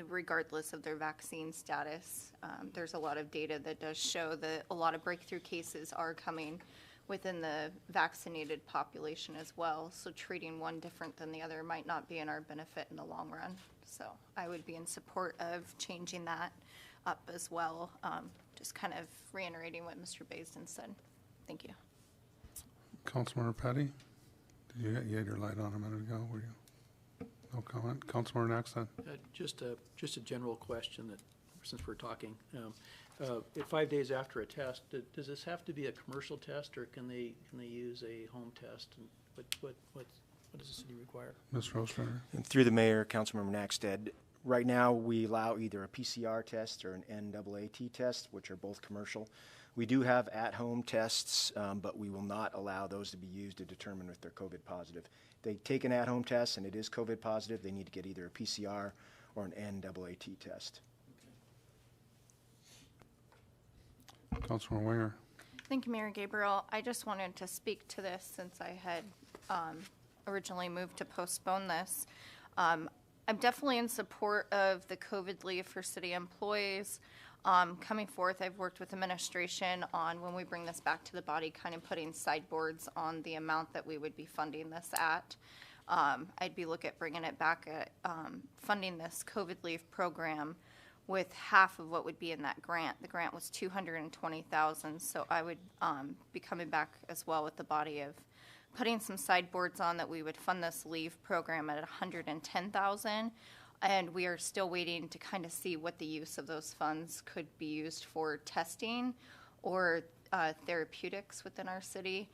regardless of their vaccine status. There's a lot of data that does show that a lot of breakthrough cases are coming within the vaccinated population as well. So treating one different than the other might not be in our benefit in the long run. So I would be in support of changing that up as well. Just kind of reiterating what Mr. Baisden said. Thank you.
Councilmember Petty, you had your light on a minute ago, were you? No comment. Councilmember Naxton.
Just a general question that, since we're talking, 5 days after a test, does this have to be a commercial test, or can they use a home test? And what does the city require?
Mr. Ostrander.
And through the mayor, Councilmember Naxted, right now we allow either a PCR test or an NAAT test, which are both commercial. We do have at-home tests, but we will not allow those to be used to determine if they're COVID positive. If they take an at-home test and it is COVID positive, they need to get either a PCR or an NAAT test.
Councilmember Winger.
Thank you, Mayor Gabriel. I just wanted to speak to this since I had originally moved to postpone this. I'm definitely in support of the COVID leave for city employees. Coming forth, I've worked with administration on when we bring this back to the body, kind of putting sideboards on the amount that we would be funding this at. I'd be looking at bringing it back at funding this COVID leave program with half of what would be in that grant. The grant was $220,000, so I would be coming back as well with the body of putting some sideboards on that we would fund this leave program at $110,000, and we are still waiting to kind of see what the use of those funds could be used for testing or therapeutics within our city.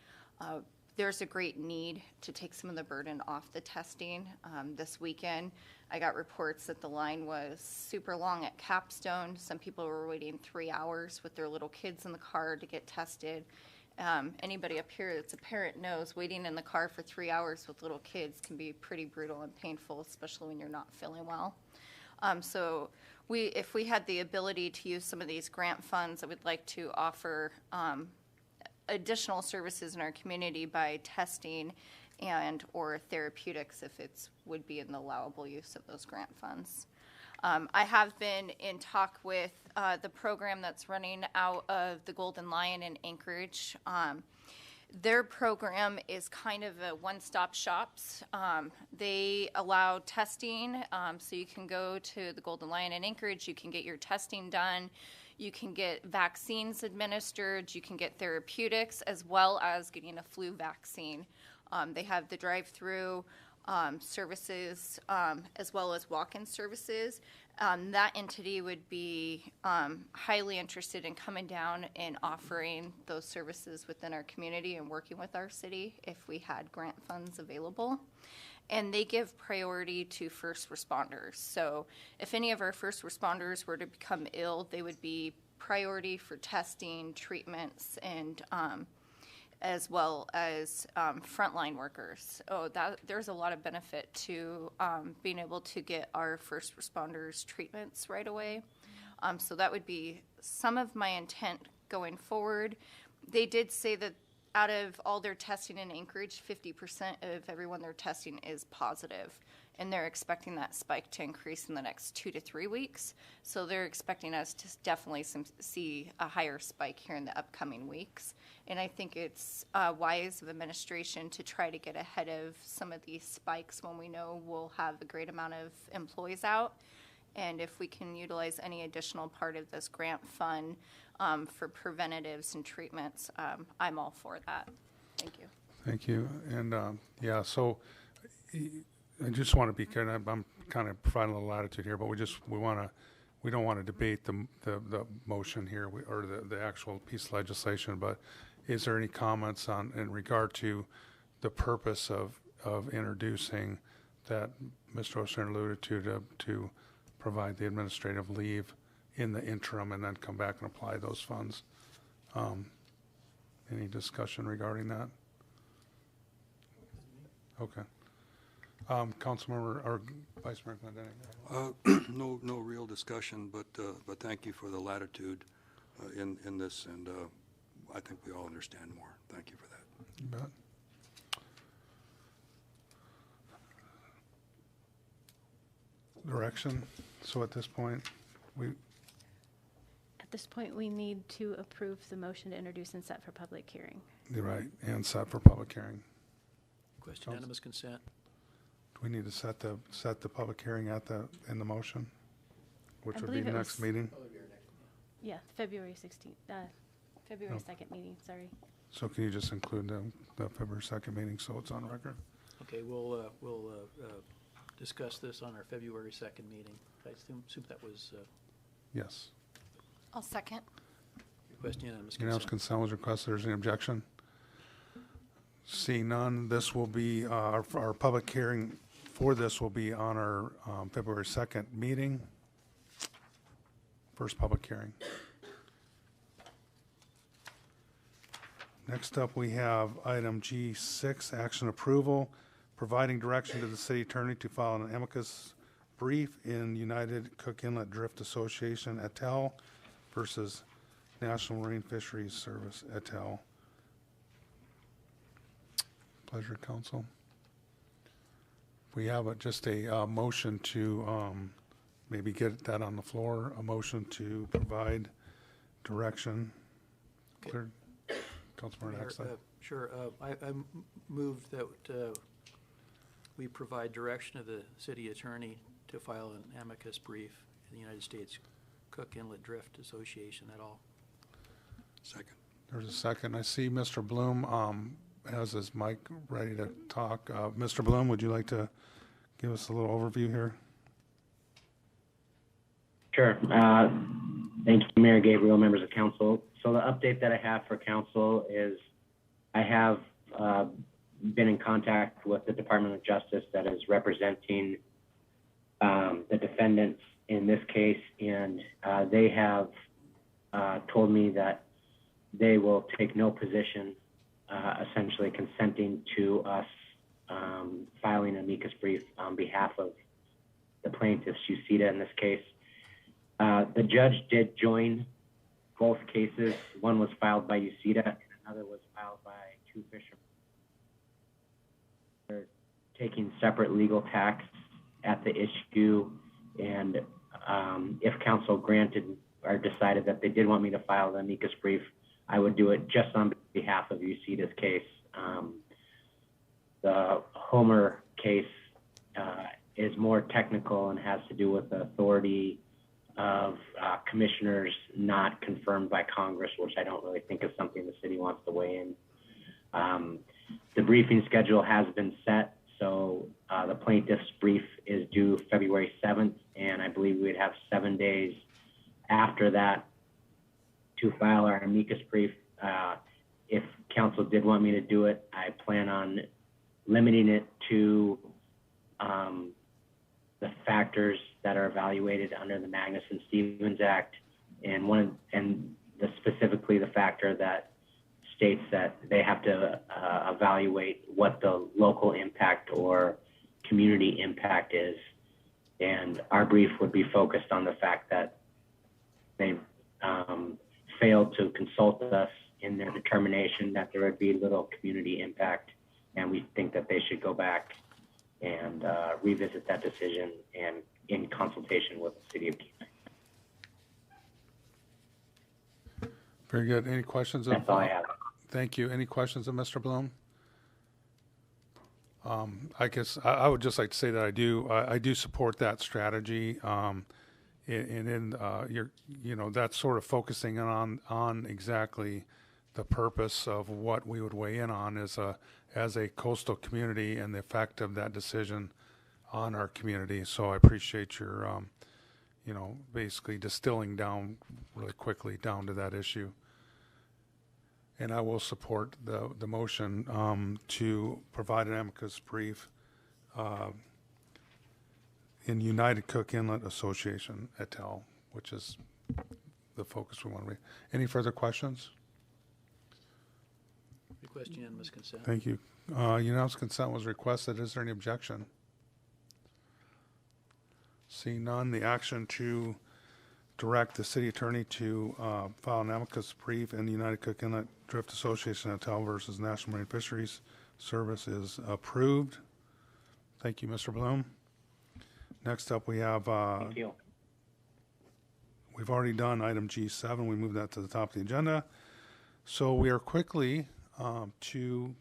There's a great need to take some of the burden off the testing. This weekend, I got reports that the line was super long at Capstone. Some people were waiting 3 hours with their little kids in the car to get tested. Anybody up here that's a parent knows waiting in the car for 3 hours with little kids can be pretty brutal and painful, especially when you're not feeling well. So if we had the ability to use some of these grant funds, I would like to offer additional services in our community by testing and or therapeutics if it would be in the allowable use of those grant funds. I have been in talk with the program that's running out of the Golden Lion in Anchorage. Their program is kind of a one-stop shops. They allow testing, so you can go to the Golden Lion in Anchorage, you can get your testing done, you can get vaccines administered, you can get therapeutics, as well as getting a flu vaccine. They have the drive-through services as well as walk-in services. That entity would be highly interested in coming down and offering those services within our community and working with our city if we had grant funds available. And they give priority to first responders. So if any of our first responders were to become ill, they would be priority for testing, treatments, and as well as frontline workers. There's a lot of benefit to being able to get our first responders treatments right away. So that would be some of my intent going forward. They did say that out of all their testing in Anchorage, 50% of everyone they're testing is positive, and they're expecting that spike to increase in the next 2 to 3 weeks. So they're expecting us to definitely see a higher spike here in the upcoming weeks. And I think it's wise of administration to try to get ahead of some of these spikes when we know we'll have a great amount of employees out. And if we can utilize any additional part of this grant fund for preventatives and treatments, I'm all for that. Thank you.
Thank you. And yeah, so I just want to be clear. I'm kind of providing a little latitude here, but we don't want to debate the motion here or the actual piece of legislation. But is there any comments in regard to the purpose of introducing that Mr. Oster alluded to provide the administrative leave in the interim and then come back and apply those funds? Any discussion regarding that? Okay. Councilmember or Vice Mayor Glendening?
No real discussion, but thank you for the latitude in this, and I think we all understand more. Thank you for that.
You bet. Direction. So at this point,
we need to approve the motion to introduce and set for public hearing.
You're right, and set for public hearing.
Request unanimous consent.
Do we need to set the public hearing in the motion, which
I
would be
believe it
next
was-
meeting?
Yeah, February 16th, February 2nd meeting, sorry.
So can you just include the February 2nd meeting so it's on record?
Okay, we'll discuss this on our February 2nd meeting. I assume that was
Yes.
I'll second.
request unanimous
Unanimous
consent.
consent was requested. There's any objection? Seeing none, this will be, our public hearing for this will be on our February 2nd meeting. First public hearing. Next up, we have item G6, action approval, providing direction to the city attorney to file an amicus brief in United Cook Inlet Drift Association et al. Versus National Marine Fisheries Service et al. Pleasure, council. We have just a motion to maybe get that on the floor, a motion to provide direction.
Okay.
Clear? Councilmember
Mayor,
Axel.
Sure. I move that we provide direction to the city attorney to file an amicus brief in the United States Cook Inlet Drift Association et al.
Second.
There's a second. I see Mr. Bloom has his mic ready to talk. Mr. Bloom, would you like to give us a little overview here?
Sure. Thank you, Mayor Gabriel, members of council. So the update that I have for council is I have been in contact with the Department of Justice that is representing the defendants in this case, and they have told me that they will take no position, essentially consenting to us filing an amicus brief on behalf of the plaintiffs, UCEDA in this case. The judge did join both cases. One was filed by UCEDA and another was filed by two fishermen. They're taking separate legal tacks at the issue, and if council granted or decided that they did want me to file the amicus brief, I would do it just on behalf of UCEDA's case. The Homer case is more technical and has to do with the authority of commissioners not confirmed by Congress, which I don't really think is something the city wants to weigh in. The briefing schedule has been set, so the plaintiff's brief is due February 7th, and I believe we'd have 7 days after that to file our amicus brief. If council did want me to do it, I plan on limiting it to the factors that are evaluated under the Magnuson-Stevens Act, and specifically the factor that states that they have to evaluate what the local impact or community impact is. And our brief would be focused on the fact that they failed to consult us in their determination that there would be little community impact, and we think that they should go back and revisit that decision and in consultation with the city of Kenai.
Very good. Any questions?
That's all I have.
Thank you. Any questions of Mr. Bloom? I guess I would just like to say that I do support that strategy. That's sort of focusing on exactly the purpose of what we would weigh in on as a coastal community and the effect of that decision on our community. So I appreciate your, basically distilling down really quickly down to that issue. And I will support the motion to provide an amicus brief in United Cook Inlet Association et al., which is the focus we want to be. Any further questions?
Request unanimous consent.
Thank you. Unanimous consent was requested. Is there any objection? Seeing none, the action to direct the city attorney to file an amicus brief in the United Cook Inlet Drift Association et al. Versus National Marine Fisheries Service is approved. Thank you, Mr. Bloom. Next up, we have.
Thank you.
We've already done item G7. We moved that to the top of the agenda. So we are quickly to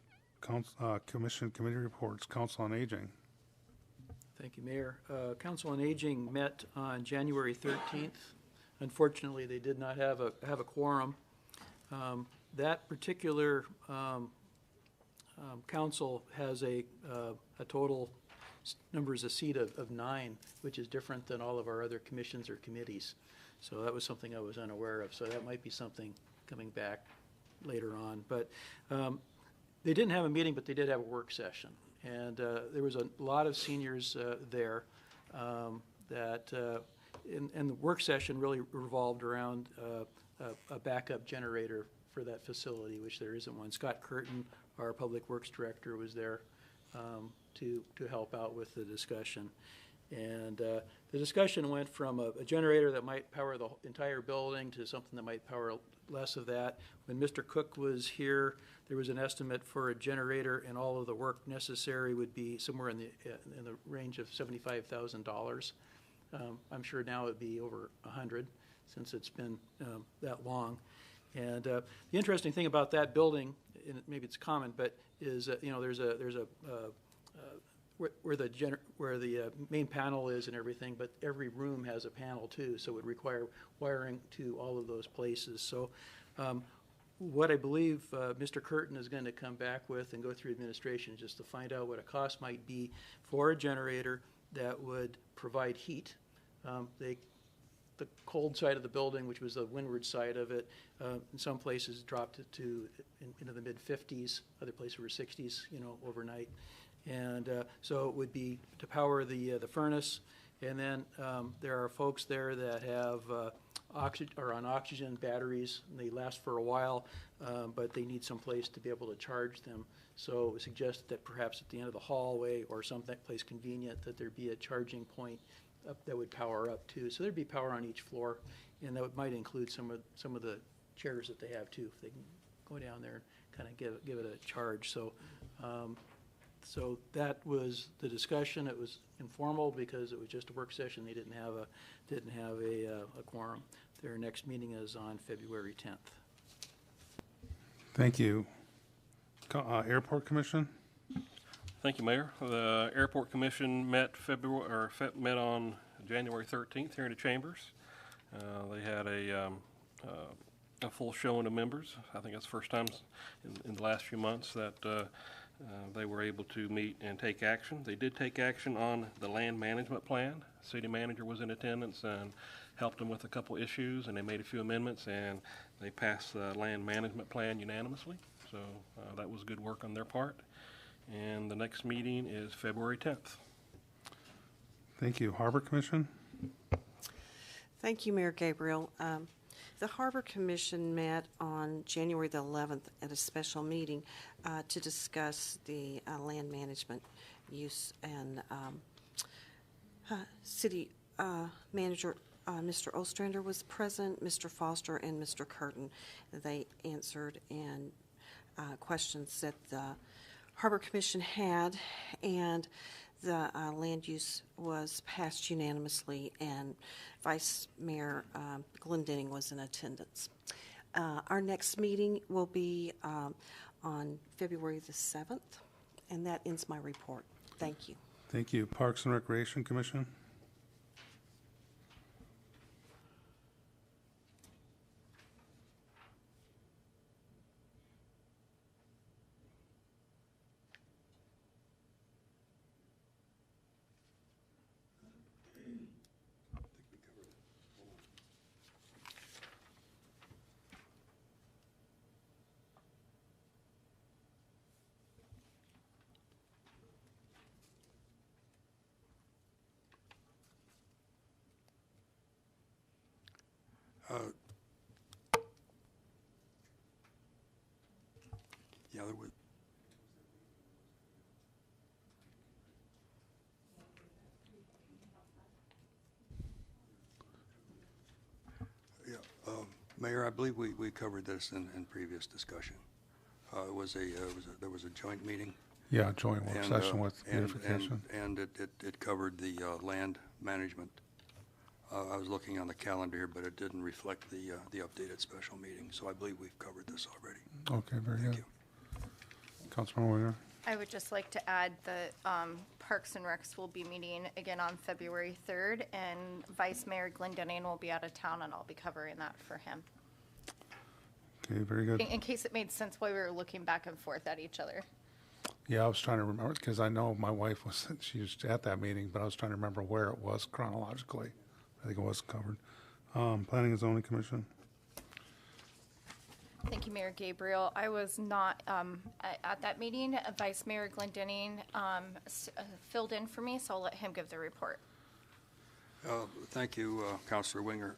Commission Committee Reports. Council on Aging.
Thank you, Mayor. Council on Aging met on January 13th. Unfortunately, they did not have a quorum. That particular council has a total numbers a seat of 9, which is different than all of our other commissions or committees. So that was something I was unaware of. So that might be something coming back later on. But they didn't have a meeting, but they did have a work session. And there was a lot of seniors there and the work session really revolved around a backup generator for that facility, which there isn't one. Scott Curtin, our Public Works Director, was there to help out with the discussion. And the discussion went from a generator that might power the entire building to something that might power less of that. When Mr. Cook was here, there was an estimate for a generator and all of the work necessary would be somewhere in the range of $75,000. I'm sure now it would be over 100 since it's been that long. And the interesting thing about that building, and maybe it's common, but is there's a where the main panel is and everything, but every room has a panel too, so it would require wiring to all of those places. So what I believe Mr. Curtin is going to come back with and go through administration just to find out what a cost might be for a generator that would provide heat. The cold side of the building, which was the windward side of it, in some places dropped it into the mid-50s, other places were 60s, overnight. And so it would be to power the furnace. And then there are folks there that have on oxygen batteries, and they last for a while, but they need some place to be able to charge them. So it was suggested that perhaps at the end of the hallway or some place convenient that there be a charging point that would power up too. So there'd be power on each floor, and that might include some of the chairs that they have too, if they can go down there and kind of give it a charge. So so that was the discussion. It was informal because it was just a work session. They didn't have a quorum. Their next meeting is on February 10th.
Thank you. Airport Commission.
Thank you, Mayor. The Airport Commission met on January 13th here in the Chambers. They had a full showing of members. I think that's the first time in the last few months that they were able to meet and take action. They did take action on the land management plan. City manager was in attendance and helped them with a couple issues, and they made a few amendments, and they passed the land management plan unanimously. So that was good work on their part. And the next meeting is February 10th.
Thank you. Harbor Commission.
Thank you, Mayor Gabriel. The Harbor Commission met on January the 11th at a special meeting to discuss the land management use, and city manager Mr. Ostrander was present, Mr. Foster, and Mr. Curtin. They answered and questions that the Harbor Commission had, and the land use was passed unanimously, and Vice Mayor Glendenning was in attendance. Our next meeting will be on February the 7th, and that ends my report. Thank you.
Thank you. Parks and Recreation Commission?
Yeah, there was. Yeah, Mayor, I believe we covered this in previous discussion. There was a joint meeting.
Yeah, joint work session with
and
beautification.
And it covered the land management. I was looking on the calendar here, but it didn't reflect the updated special meeting, so I believe we've covered this already.
Okay, very
Thank
good.
you.
Councilmember Winger?
I would just like to add that Parks and Recs will be meeting again on February 3rd, and Vice Mayor Glendenning will be out of town, and I'll be covering that for him.
Okay, very good.
In case it made sense why we were looking back and forth at each other.
Yeah, I was trying to remember, because I know my wife was, she was at that meeting, but I was trying to remember where it was chronologically. I think it was covered. Planning and Zoning Commission?
Thank you, Mayor Gabriel. I was not at that meeting. Vice Mayor Glendenning filled in for me, so I'll let him give the report.
Thank you, Councilor Winger.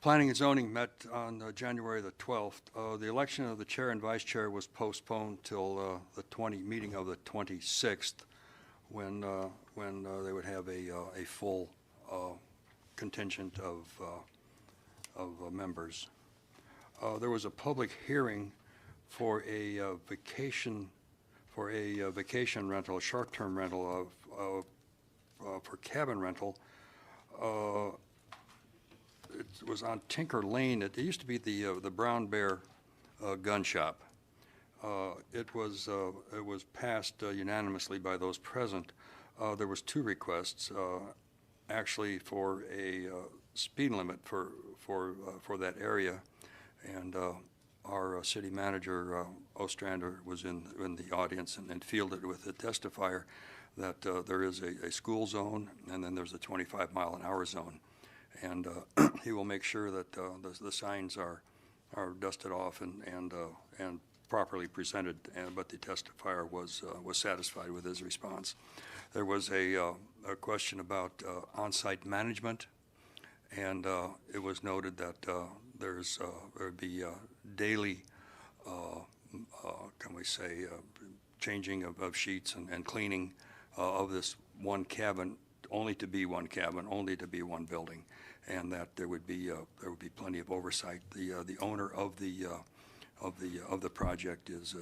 Planning and Zoning met on January the 12th. The election of the chair and vice chair was postponed till the meeting of the 26th, when they would have a full contingent of members. There was a public hearing for a vacation rental, a short-term rental for cabin rental. It was on Tinker Lane. It used to be the Brown Bear gun shop. It was passed unanimously by those present. There was two requests, actually, for a speed limit for that area. And our city manager, Ostrander, was in the audience and fielded with the testifier that there is a school zone, and then there's a 25-mile-an-hour zone. And he will make sure that the signs are dusted off and properly presented. But the testifier was satisfied with his response. There was a question about on-site management, and it was noted that there would be daily, can we say, changing of sheets and cleaning of this one cabin, only to be one cabin, only to be one building, and that there would be plenty of oversight. The owner of the project is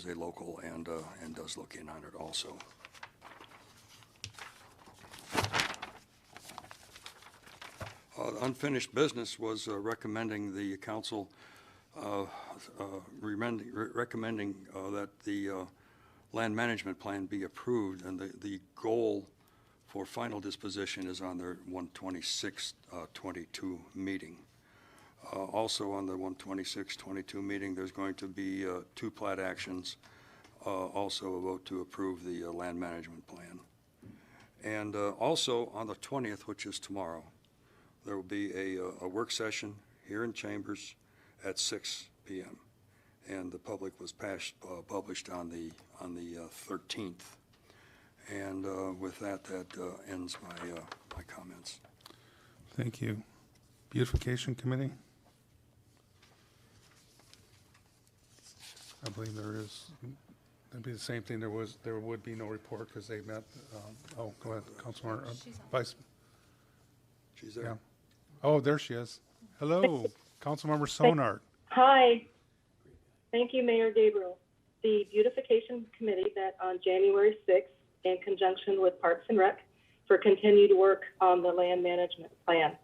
a local and does look in on it also. Unfinished business was recommending the council recommending that the land management plan be approved, and the goal for final disposition is on their 1/26/22 meeting. Also on the 1/26/22 meeting, there's going to be two plat actions, also a vote to approve the land management plan. And also on the 20th, which is tomorrow, there will be a work session here in Chambers at 6 p.m. And the public was published on the 13th. And with that ends my comments.
Thank you. Beautification Committee? I believe it'd be the same thing. There would be no report because they met. Go ahead, Councilor. Vice.
She's there.
Yeah. Oh, there she is. Hello, Councilmember Sonart.
Hi. Thank you, Mayor Gabriel. The Beautification Committee met on January 6th in conjunction with Parks and Rec for continued work on the land management plan.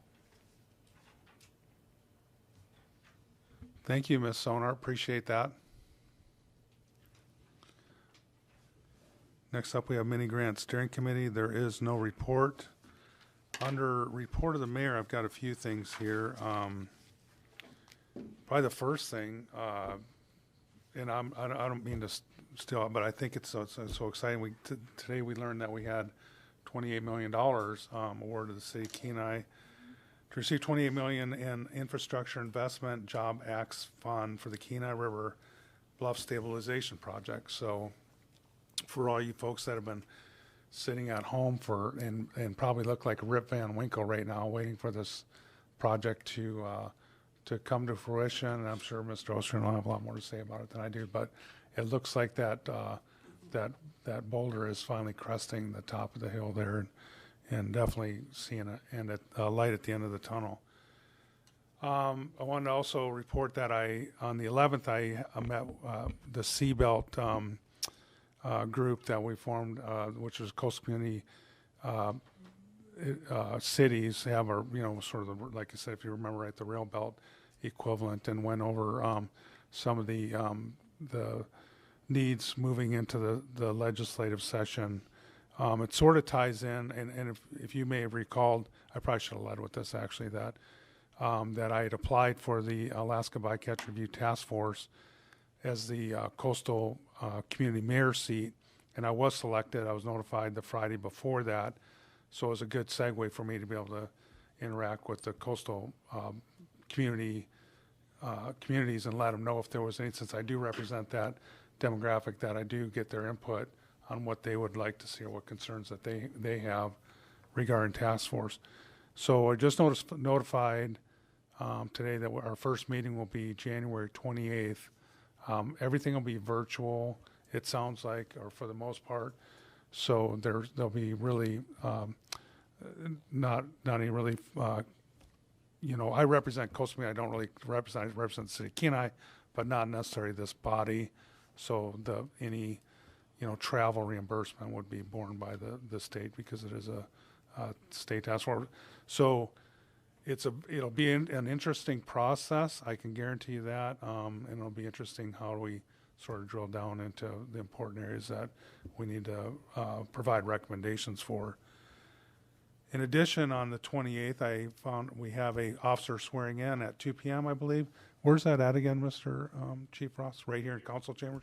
Thank you, Ms. Sonart. Appreciate that. Next up, we have Mini Grant Steering Committee. There is no report. Under report of the mayor, I've got a few things here. Probably the first thing, and I don't mean to steal, but I think it's so exciting. Today we learned that we had $28 million awarded to the city of Kenai to receive $28 million in infrastructure investment job acts fund for the Kenai River Bluff Stabilization Project. So for all you folks that have been sitting at home and probably look like Rip Van Winkle right now, waiting for this project to come to fruition, and I'm sure Mr. Ostrom will have a lot more to say about it than I do, but it looks like that boulder is finally cresting the top of the hill there, and definitely seeing a light at the end of the tunnel. I wanted to also report that on the 11th, I met the Seabelt group that we formed, which is Coastal Community cities have sort of like I said, if you remember right, the rail belt equivalent, and went over some of the needs moving into the legislative session. It sort of ties in, and if you may have recalled, I probably should have led with this actually, that I had applied for the Alaska Bycatch Review Task Force as the coastal community mayor seat, and I was selected. I was notified the Friday before that, so it was a good segue for me to be able to interact with the coastal communities and let them know if there was any, since I do represent that demographic, that I do get their input on what they would like to see or what concerns that they have regarding task force. So I just notified today that our first meeting will be January 28th. Everything will be virtual, it sounds like, or for the most part. So there'll be really not any really, I represent Coastal Community. I don't really represent the city of Kenai, but not necessarily this body. So any travel reimbursement would be borne by the state because it is a state task force. So it'll be an interesting process. I can guarantee you that, and it'll be interesting how we sort of drill down into the important areas that we need to provide recommendations for. In addition, on the 28th, I found we have a officer swearing in at 2 p.m., I believe. Where's that at again, Mr. Chief Ross? Right here in council chambers.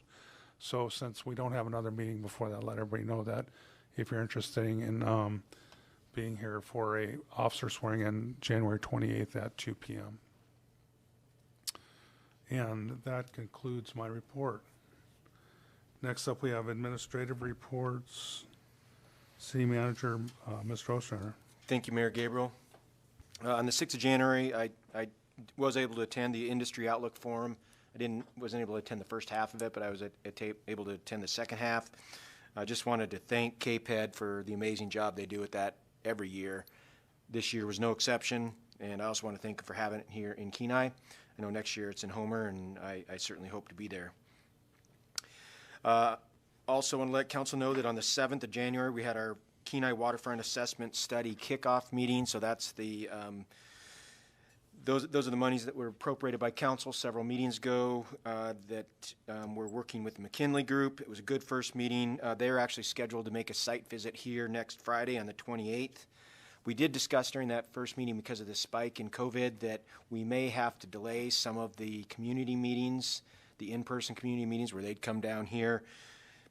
So since we don't have another meeting before that, let everybody know that if you're interested in being here for a officer swearing in January 28th at 2 p.m. And that concludes my report. Next up, we have administrative reports. City Manager, Mr. Osterner.
Thank you, Mayor Gabriel. On the 6th of January, I was able to attend the Industry Outlook Forum. I wasn't able to attend the first half of it, but I was able to attend the second half. I just wanted to thank KPED for the amazing job they do with that every year. This year was no exception, and I also want to thank them for having it here in Kenai. I know next year it's in Homer, and I certainly hope to be there. Also want to let council know that on the 7th of January, we had our Kenai Waterfront Assessment Study Kickoff meeting. So that's those are the monies that were appropriated by council several meetings ago that we're working with the McKinley Group. It was a good first meeting. They're actually scheduled to make a site visit here next Friday on the 28th. We did discuss during that first meeting, because of the spike in COVID, that we may have to delay some of the community meetings, the in-person community meetings where they'd come down here,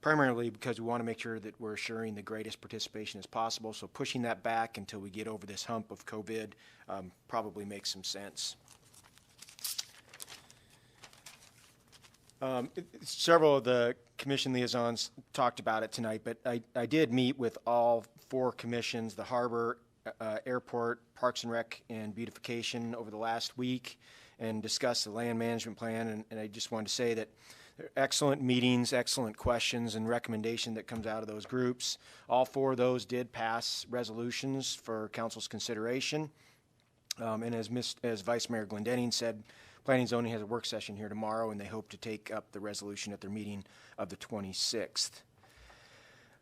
primarily because we want to make sure that we're assuring the greatest participation as possible. So pushing that back until we get over this hump of COVID probably makes some sense. Several of the commission liaisons talked about it tonight, but I did meet with all 4 commissions, the Harbor, Airport, Parks and Rec, and Beautification over the last week, and discuss the land management plan. And I just wanted to say that they're excellent meetings, excellent questions, and recommendation that comes out of those groups. All 4 of those did pass resolutions for council's consideration. And as Vice Mayor Glendenning said, Planning and Zoning has a work session here tomorrow, and they hope to take up the resolution at their meeting of the 26th.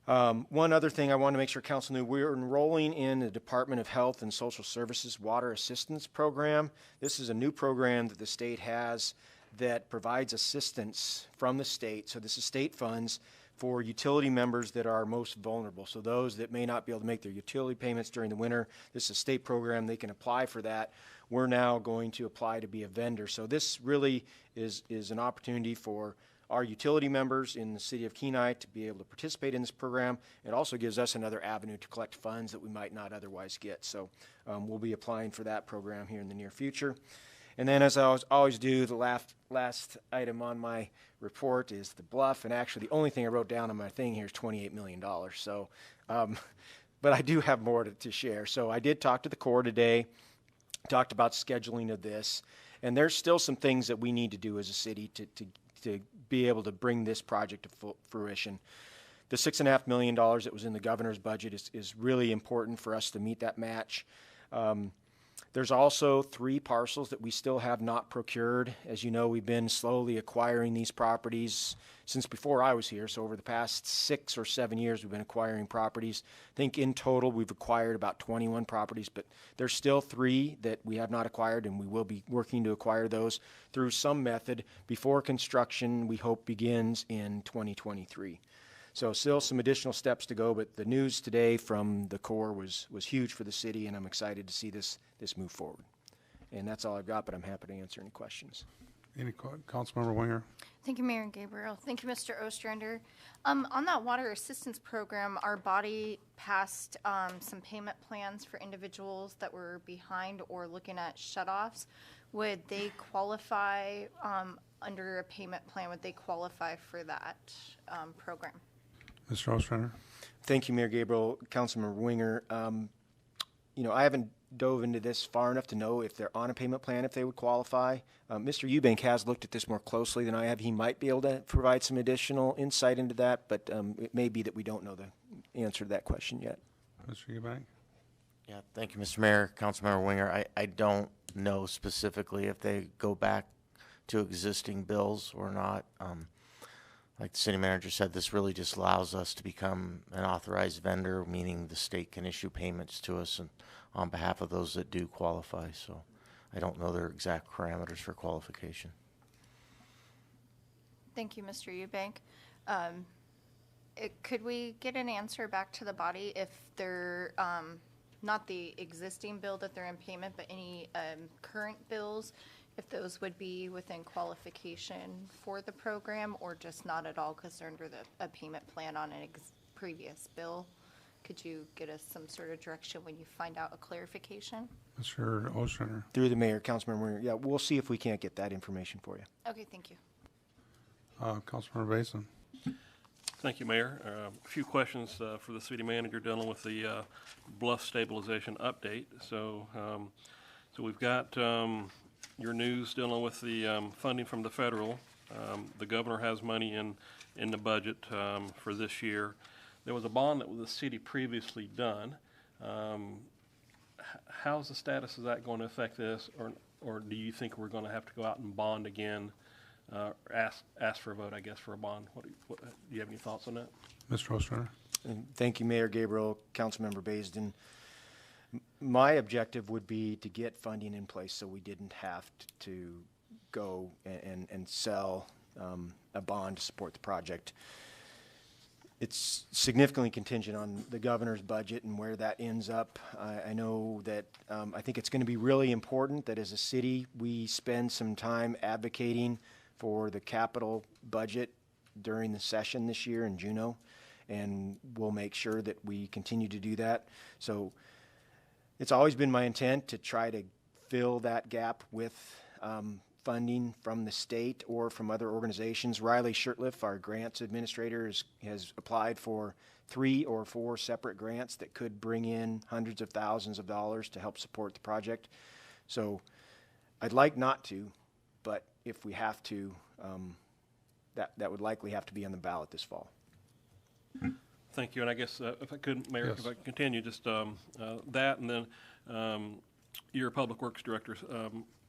One other thing I want to make sure council knew, we're enrolling in the Department of Health and Social Services Water Assistance Program. This is a new program that the state has that provides assistance from the state. So this is state funds for utility members that are most vulnerable. So those that may not be able to make their utility payments during the winter, this is a state program, they can apply for that. We're now going to apply to be a vendor. So this really is an opportunity for our utility members in the city of Kenai to be able to participate in this program. It also gives us another avenue to collect funds that we might not otherwise get. So we'll be applying for that program here in the near future. And then, as I always do, the last item on my report is the bluff. And actually, the only thing I wrote down on my thing here is $28 million. So, but I do have more to share. So I did talk to the Corps today, talked about scheduling of this. And there's still some things that we need to do as a city to be able to bring this project to fruition. The $6.5 million that was in the governor's budget is really important for us to meet that match. There's also 3 parcels that we still have not procured. As you know, we've been slowly acquiring these properties since before I was here. So over the past 6 or 7 years, we've been acquiring properties. I think in total, we've acquired about 21 properties, but there's still 3 that we have not acquired, and we will be working to acquire those through some method before construction, we hope, begins in 2023. So still some additional steps to go, but the news today from the Corps was huge for the city, and I'm excited to see this move forward. And that's all I've got, but I'm happy to answer any questions.
Councilmember Winger?
Thank you, Mayor Gabriel. Thank you, Mr. Ostrander. On that water assistance program, our body passed some payment plans for individuals that were behind or looking at shutoffs. Would they qualify under a payment plan? Would they qualify for that program?
Mr. Ostrander?
Thank you, Mayor Gabriel. Councilmember Winger. I haven't dove into this far enough to know if they're on a payment plan, if they would qualify. Mr. Eubank has looked at this more closely than I have. He might be able to provide some additional insight into that, but it may be that we don't know the answer to that question yet.
Mr. Eubank?
Yeah, thank you, Mr. Mayor. Councilmember Winger, I don't know specifically if they go back to existing bills or not. Like the city manager said, this really just allows us to become an authorized vendor, meaning the state can issue payments to us and on behalf of those that do qualify. So I don't know their exact parameters for qualification.
Thank you, Mr. Eubank. Could we get an answer back to the body if they're not the existing bill that they're in payment, but any current bills, if those would be within qualification for the program, or just not at all because they're under a payment plan on an previous bill? Could you get us some sort of direction when you find out a clarification?
Mr. Ostrander?
Through the mayor, Councilmember Winger. Yeah, we'll see if we can't get that information for you.
Okay, thank you.
Councilmember Basin?
Thank you, Mayor. A few questions for the city manager dealing with the bluff stabilization update. So we've got your news dealing with the funding from the federal. The governor has money in the budget for this year. There was a bond that the city previously done. How's the status of that going to affect this, or do you think we're going to have to go out and bond again, ask for a vote, I guess, for a bond? Do you have any thoughts on that?
Mr. Ostrander?
And thank you, Mayor Gabriel, Councilmember Baisden. My objective would be to get funding in place so we didn't have to go and sell a bond to support the project. It's significantly contingent on the governor's budget and where that ends up. I know that I think it's going to be really important that as a city we spend some time advocating for the capital budget during the session this year in Juneau, and we'll make sure that we continue to do that. So it's always been my intent to try to fill that gap with funding from the state or from other organizations. Riley Shirtliff, our grants administrator, has applied for 3 or 4 separate grants that could bring in hundreds of thousands of dollars to help support the project. So I'd like not to, but if we have to, that would likely have to be on the ballot this fall.
Thank you. And I guess if I could, Mayor,
Yes.
if I could continue, just that, and then Your Public Works Director,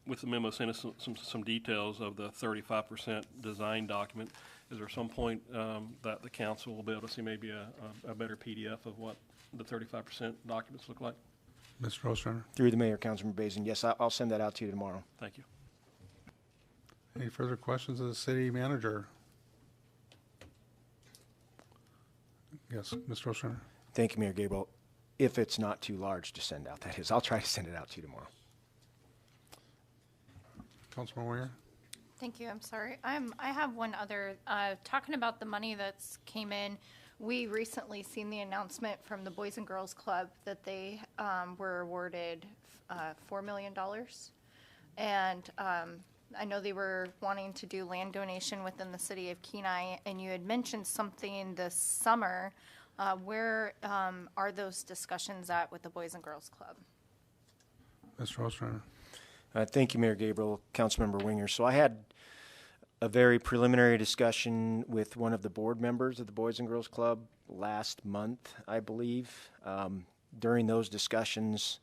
with the memo, sent us some details of the 35% design document. Is there some point that the council will be able to see maybe a better PDF of what the 35% documents look like?
Mr. Ostrander?
Through the mayor, Councilman Bazin. Yes, I'll send that out to you tomorrow.
Thank you.
Any further questions of the city manager? Yes, Mr. Ostrander?
Thank you, Mayor Gabriel. If it's not too large to send out, that is. I'll try to send it out to you tomorrow.
Councilman Weir?
Thank you. I'm sorry. I have one other, talking about the money that's came in. We recently seen the announcement from the Boys and Girls Club that they were awarded $4 million. And I know they were wanting to do land donation within the city of Kenai, and you had mentioned something this summer. Where are those discussions at with the Boys and Girls Club?
Mr. Ostrander?
Thank you, Mayor Gabriel, Councilmember Winger. So I had a very preliminary discussion with one of the board members of the Boys and Girls Club last month, I believe. During those discussions,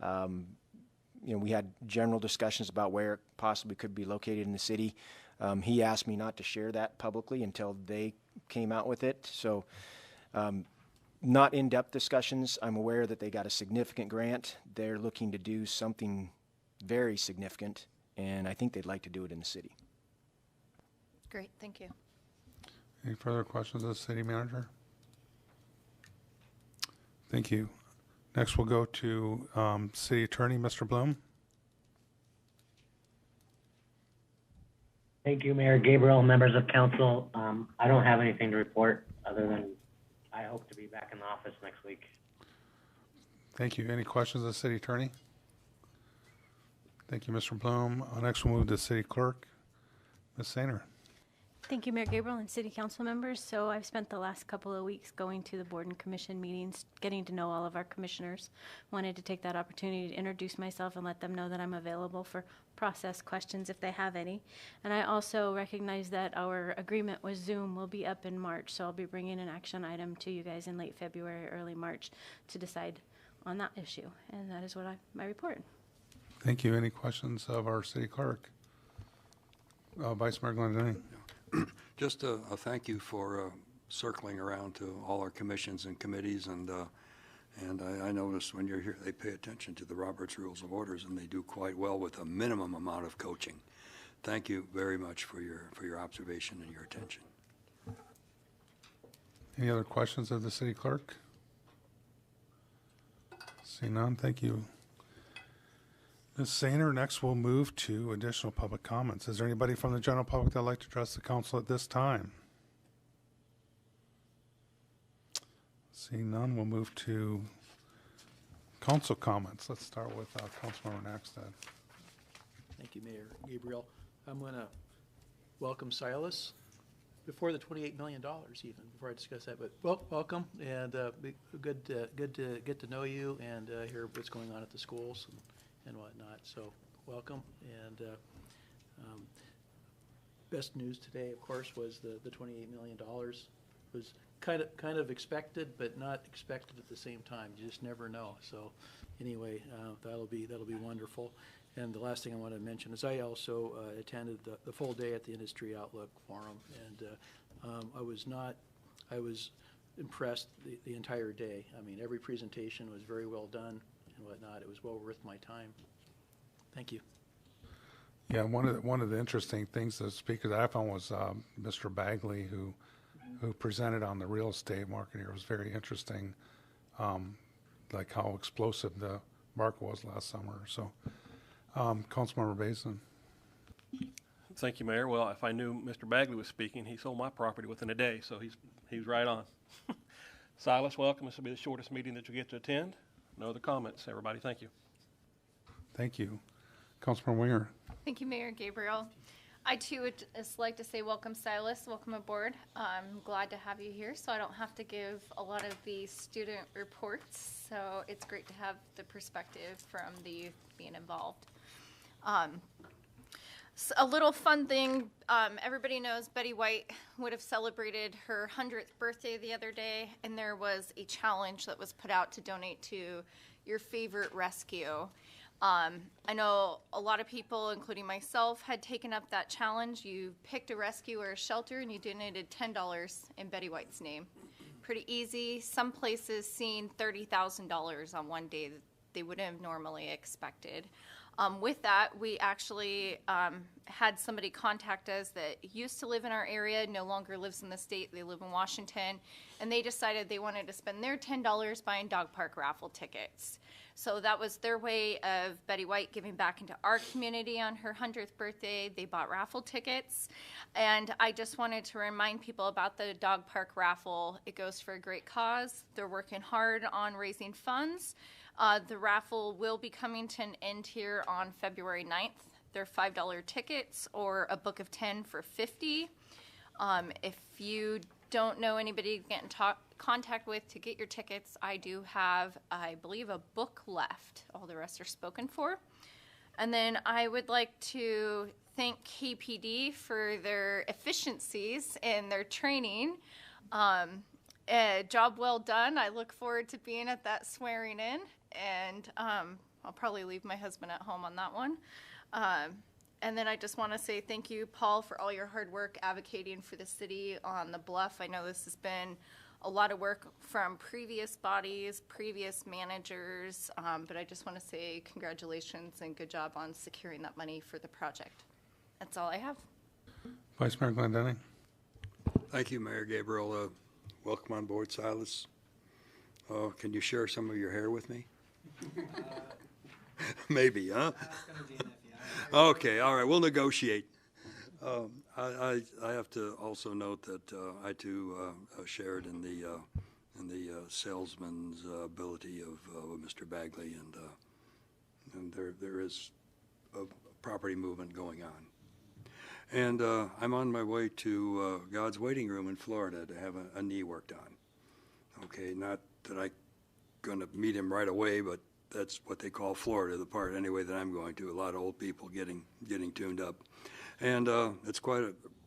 we had general discussions about where it possibly could be located in the city. He asked me not to share that publicly until they came out with it. So not in-depth discussions. I'm aware that they got a significant grant. They're looking to do something very significant, and I think they'd like to do it in the city.
Great, thank you.
Any further questions of the city manager? Thank you. Next, we'll go to City Attorney, Mr. Bloom.
Thank you, Mayor Gabriel, members of council. I don't have anything to report other than I hope to be back in the office next week.
Thank you. Any questions of the city attorney? Thank you, Mr. Bloom. Next, we'll move to city clerk, Ms. Sainer.
Thank you, Mayor Gabriel and city council members. So I've spent the last couple of weeks going to the board and commission meetings, getting to know all of our commissioners. Wanted to take that opportunity to introduce myself and let them know that I'm available for process questions if they have any. And I also recognize that our agreement with Zoom will be up in March, so I'll be bringing an action item to you guys in late February, early March to decide on that issue. And that is what my report.
Thank you. Any questions of our city clerk? Vice Mayor Glendenning.
Just a thank you for circling around to all our commissions and committees, and I noticed when you're here they pay attention to the Roberts Rules of Orders, and they do quite well with a minimum amount of coaching. Thank you very much for your observation and your attention.
Any other questions of the city clerk? See none. Thank you, Ms. Sainer. Next, we'll move to additional public comments. Is there anybody from the general public that would like to address the council at this time? Seeing none, we'll move to council comments. Let's start with Councilmember Nackstead.
Thank you, Mayor Gabriel. I'm going to welcome Silas before the $28 million even, before I discuss that. But welcome, and good to get to know you and hear what's going on at the schools and whatnot. So welcome. And best news today, of course, was the $28 million. Was kind of expected, but not expected at the same time. You just never know. So anyway, that'll be wonderful. And the last thing I want to mention is I also attended the full day at the Industry Outlook Forum, and I was impressed the entire day. I mean, every presentation was very well done and whatnot. It was well worth my time. Thank you.
Yeah, one of the interesting things the speaker that I found was Mr. Bagley, who presented on the real estate market here. It was very interesting, like how explosive the market was last summer. So, Councilmember Basin.
Thank you, Mayor. Well, if I knew Mr. Bagley was speaking, he sold my property within a day, so he's right on. Silas, welcome. This will be the shortest meeting that you get to attend. No other comments, everybody. Thank you.
Thank you. Councilmember Winger.
Thank you, Mayor Gabriel. I, too, would just like to say welcome, Silas. Welcome aboard. I'm glad to have you here, so I don't have to give a lot of the student reports. So it's great to have the perspective from the youth being involved. So a little fun thing, everybody knows Betty White would have celebrated her 100th birthday the other day, and there was a challenge that was put out to donate to your favorite rescue. I know a lot of people, including myself, had taken up that challenge. You picked a rescue or a shelter and you donated $10 in Betty White's name. Pretty easy. Some places seen $30,000 on one day that they wouldn't have normally expected. With that, we actually had somebody contact us that used to live in our area, no longer lives in the state, they live in Washington, and they decided they wanted to spend their $10 buying dog park raffle tickets. So that was their way of Betty White giving back into our community on her 100th birthday. They bought raffle tickets. And I just wanted to remind people about the dog park raffle. It goes for a great cause. They're working hard on raising funds. The raffle will be coming to an end here on February 9th. They're $5 tickets or a book of 10 for $50. If you don't know anybody to get in contact with to get your tickets, I do have, I believe, a book left. All the rest are spoken for. And then I would like to thank KPD for their efficiencies in their training. Job well done. I look forward to being at that swearing in, and I'll probably leave my husband at home on that one. And then I just want to say thank you, Paul, for all your hard work advocating for the city on the bluff. I know this has been a lot of work from previous bodies, previous managers, but I just want to say congratulations and good job on securing that money for the project. That's all I have.
Vice Mayor Glendenning.
Thank you, Mayor Gabriel. Welcome on board, Silas. Can you share some of your hair with me? Maybe, huh? Okay, all right, we'll negotiate. I have to also note that I too shared in the salesman's ability of Mr. Bagley, and there is a property movement going on. And I'm on my way to God's Waiting Room in Florida to have a knee worked on. Okay, not that I'm going to meet him right away, but that's what they call Florida, the part anyway that I'm going to. A lot of old people getting tuned up, and it's quite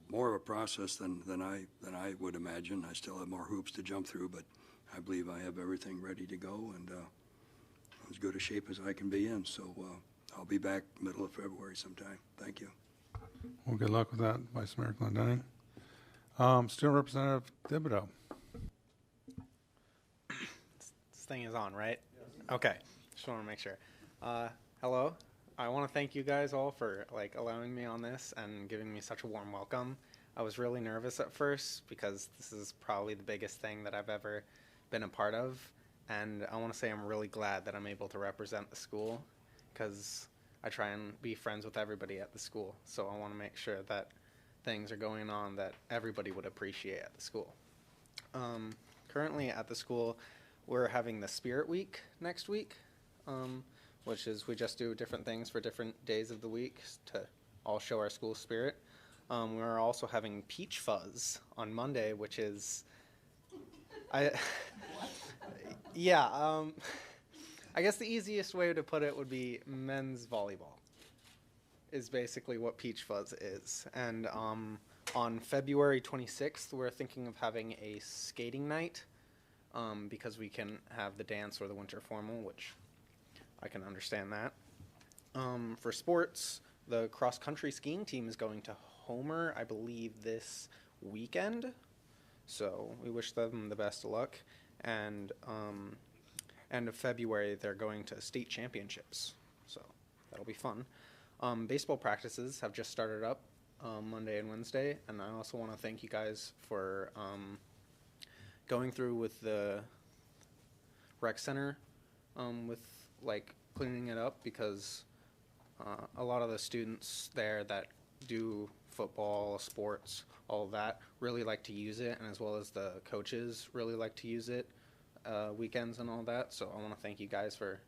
more of a process than I would imagine. I still have more hoops to jump through, but I believe I have everything ready to go and as good a shape as I can be in. So I'll be back middle of February sometime. Thank you.
Well, good luck with that, Vice Mayor Glendenning. Student Representative Thibodeau.
This thing is on, right? Yes. Okay. Just want to make sure. Hello. I want to thank you guys all for allowing me on this and giving me such a warm welcome. I was really nervous at first because this is probably the biggest thing that I've ever been a part of, and I want to say I'm really glad that I'm able to represent the school because I try and be friends with everybody at the school. So I want to make sure that things are going on that everybody would appreciate at the school. Currently at the school, we're having the Spirit Week next week. Which is we just do different things for different days of the week to all show our school spirit. We're also having Peach Fuzz on Monday, which is, I guess the easiest way to put it would be men's volleyball is basically what Peach Fuzz is. And on February 26th, we're thinking of having a skating night because we can have the dance or the winter formal, which I can understand that. For sports, the cross-country skiing team is going to Homer, I believe, this weekend. So we wish them the best of luck. And end of February, they're going to state championships. So that'll be fun. Baseball practices have just started up Monday and Wednesday. And I also want to thank you guys for going through with the rec center with cleaning it up, because a lot of the students there that do football, sports, all of that really like to use it, and as well as the coaches really like to use it weekends and all that. So I want to thank you guys for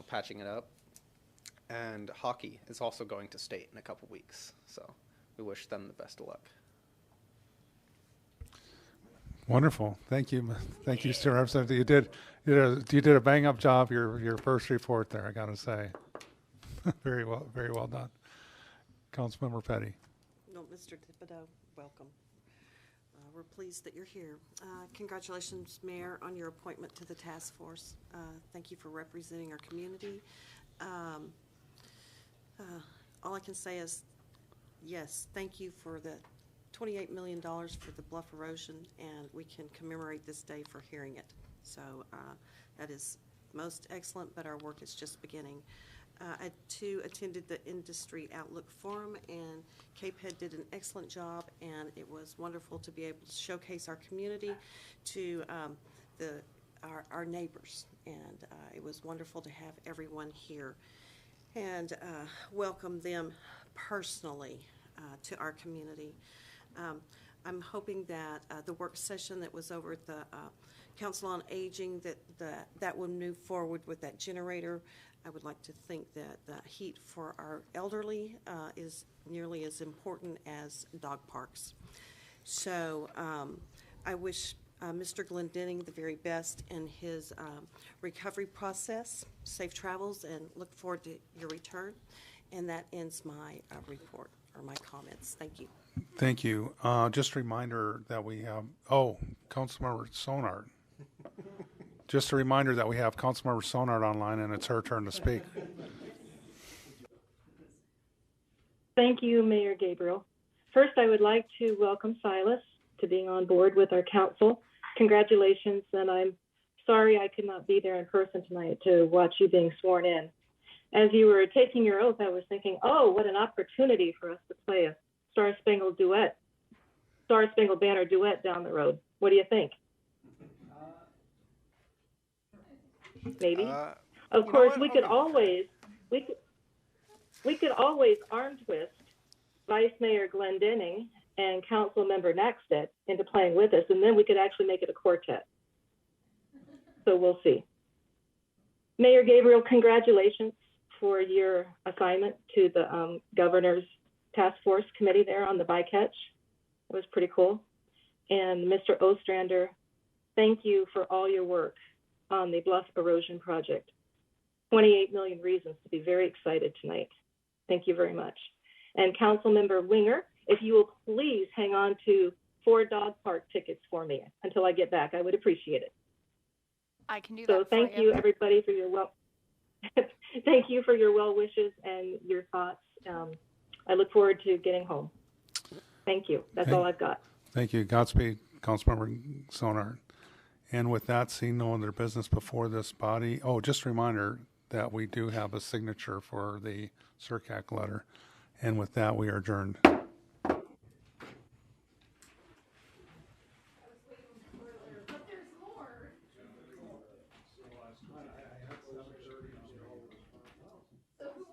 patching it up. And hockey is also going to state in a couple weeks, so we wish them the best of luck.
Wonderful. Thank you. Thank you, Student Representative. You did a bang up job your first report there, I gotta say. Very well done. Councilmember Petty.
No, Mr. Thibodeau, welcome. We're pleased that you're here. Congratulations, Mayor, on your appointment to the task force. Thank you for representing our community All I can say is, yes, thank you for the $28 million for the bluff erosion, and we can commemorate this day for hearing it. So that is most excellent, but our work is just beginning. I too attended the Industry Outlook Forum, and CAPED did an excellent job, and it was wonderful to be able to showcase our community to our neighbors, and it was wonderful to have everyone here and welcome them personally to our community. I'm hoping that the work session that was over at the Council on Aging, that will move forward with that generator. I would like to think that the heat for our elderly is nearly as important as dog parks. So I wish Mr. Glendenning the very best in his recovery process. Safe travels, and look forward to your return. And that ends my report, or my comments. Thank you.
Thank you. Just a reminder that we have, Councilmember Sonard. Just a reminder that we have Councilmember Sonard online, and it's her turn to speak.
Thank you, Mayor Gabriel. First, I would like to welcome Silas to being on board with our council. Congratulations, and I'm sorry I could not be there in person tonight to watch you being sworn in. As you were taking your oath, I was thinking, oh, what an opportunity for us to play a Star Spangled Banner duet down the road. What do you think? Maybe. Of course, we could always arm twist Vice Mayor Glendenning and Council Member Nackstedt into playing with us, and then we could actually make it a quartet. So we'll see. Mayor Gabriel, congratulations for your assignment to the Governor's Task Force Committee there on the bycatch. It was pretty cool. And Mr. Ostrander, thank you for all your work on the Bluff Erosion Project. 28 million reasons to be very excited tonight. Thank you very much. And Councilmember Winger, if you will please hang on to 4 dog park tickets for me until I get back, I would appreciate it.
I can do that.
So thank you, everybody, for your thank you for your well wishes and your thoughts. I look forward to getting home. Thank you. That's all I've got.
Thank you. Godspeed, Councilmember Sonard. And with that, seeing no other business before this body, just a reminder that we do have a signature for the CERCAC letter. And with that, we are adjourned.